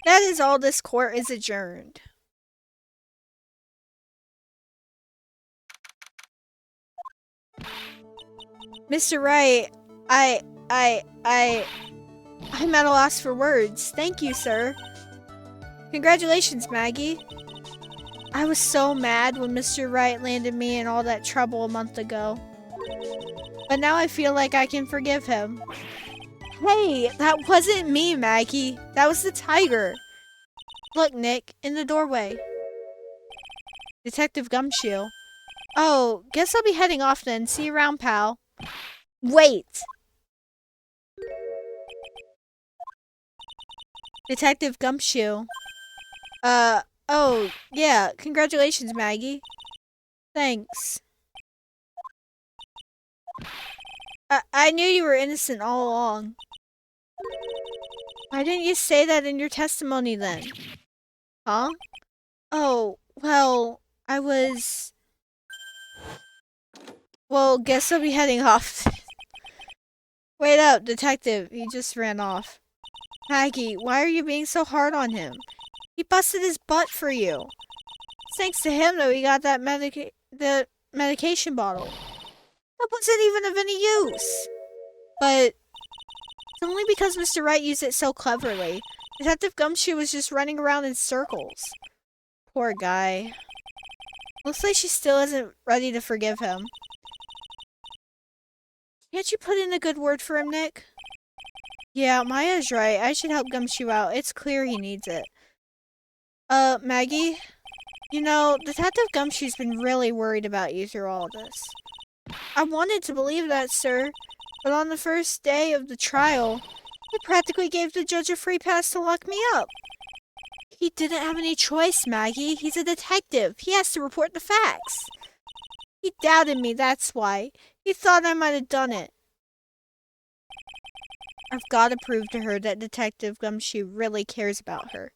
[SPEAKER 1] That is all. This court is adjourned. Mr. Wright, I'm at a loss for words. Thank you, sir. Congratulations, Maggie. I was so mad when Mr. Wright landed me in all that trouble a month ago. But now I feel like I can forgive him. Hey, that wasn't me, Maggie. That was the tiger. Look, Nick, in the doorway. Detective Gumshoe. Oh, guess I'll be heading off then. See you around, pal. Wait! Detective Gumshoe. Oh, yeah. Congratulations, Maggie. Thanks. I knew you were innocent all along. Why didn't you say that in your testimony then? Huh? Oh, well, I was... Well, guess I'll be heading off. Wait up, detective. He just ran off. Maggie, why are you being so hard on him? He busted his butt for you. It's thanks to him that we got that the medication bottle. That wasn't even of any use. But it's only because Mr. Wright used it so cleverly. Detective Gumshoe was just running around in circles. Poor guy. Looks like she still isn't ready to forgive him. Can't you put in a good word for him, Nick? Yeah, Maya's right. I should help Gumshoe out. It's clear he needs it. Maggie? You know, Detective Gumshoe's been really worried about you through all of this. I wanted to believe that, sir. But on the first day of the trial, he practically gave the judge a free pass to lock me up. He didn't have any choice, Maggie. He's a detective. He has to report the facts. He doubted me, that's why. He thought I might have done it. I've got to prove to her that Detective Gumshoe really cares about her.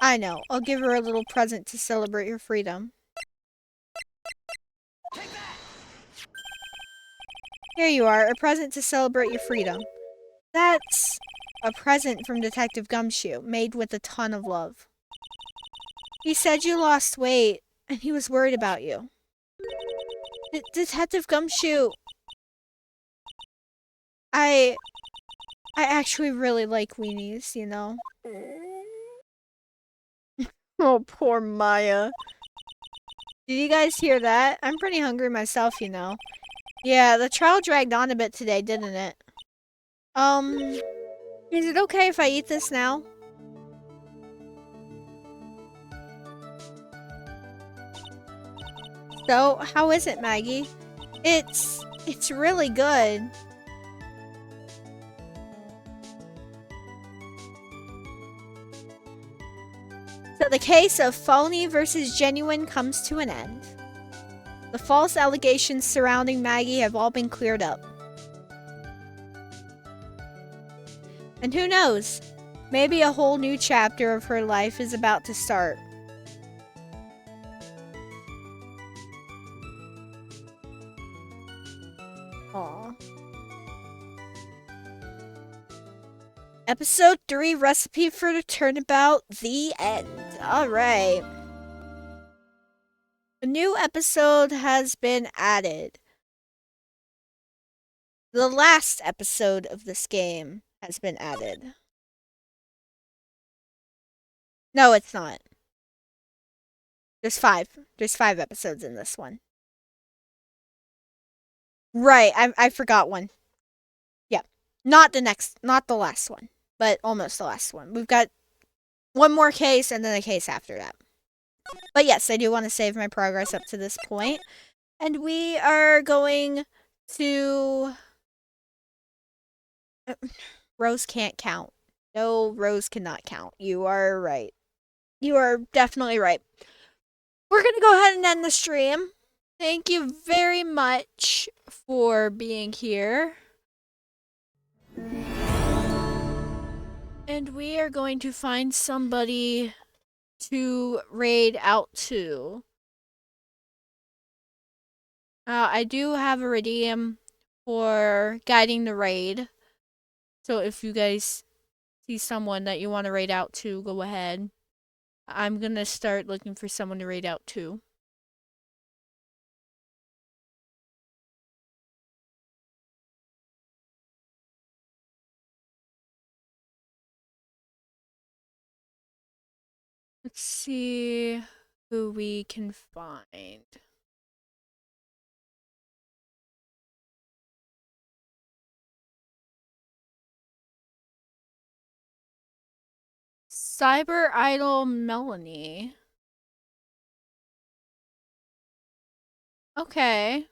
[SPEAKER 1] I know. I'll give her a little present to celebrate her freedom. Here you are, a present to celebrate your freedom. That's a present from Detective Gumshoe, made with a ton of love. He said you lost weight, and he was worried about you. Detective Gumshoe... I actually really like weenies, you know? Oh, poor Maya. Did you guys hear that? I'm pretty hungry myself, you know. Yeah, the trial dragged on a bit today, didn't it? Is it okay if I eat this now? So, how is it, Maggie? It's really good. So the case of phony versus genuine comes to an end. The false allegations surrounding Maggie have all been cleared up. And who knows? Maybe a whole new chapter of her life is about to start. Aww. Episode 3, Recipe for the Turnabout, the end. Alright. A new episode has been added. The last episode of this game has been added. No, it's not. There's 5. There's 5 episodes in this one. Right, I forgot one. Yeah. Not the last one, but almost the last one. We've got one more case and then a case after that. But yes, I do want to save my progress up to this point. And we are going to... Rose can't count. No, Rose cannot count. You are right. You are definitely right. We're going to go ahead and end the stream. Thank you very much for being here. And we are going to find somebody to raid out to. I do have a redeem for guiding the raid. So if you guys see someone that you want to raid out to, go ahead. I'm going to start looking for someone to raid out to. Let's see who we can find. Cyber Idol Melanie. Okay.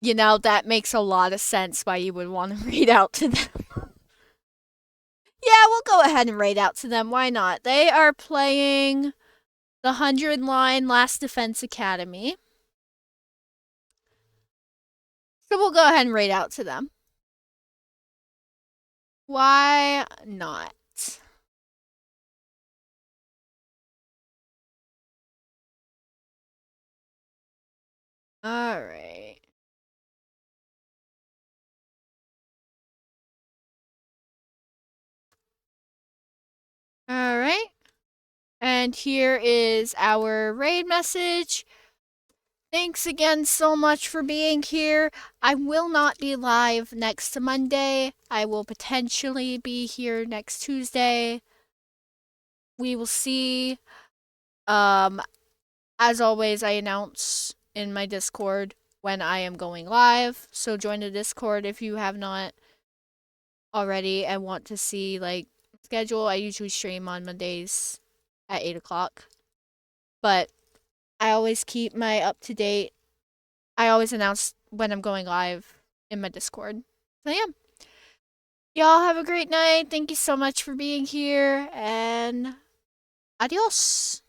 [SPEAKER 1] You know, that makes a lot of sense why you would want to raid out to them. Yeah, we'll go ahead and raid out to them. Why not? They are playing the 100 line Last Defense Academy. So we'll go ahead and raid out to them. Why not? All right. All right. And here is our raid message. Thanks again so much for being here. I will not be live next Monday. I will potentially be here next Tuesday. We will see. Um, as always, I announce in my Discord when I am going live. So join the Discord if you have not already and want to see like schedule. I usually stream on Mondays at 8 o'clock. But I always keep my up to date. I always announce when I'm going live in my Discord. So yeah. Y'all have a great night. Thank you so much for being here and adios.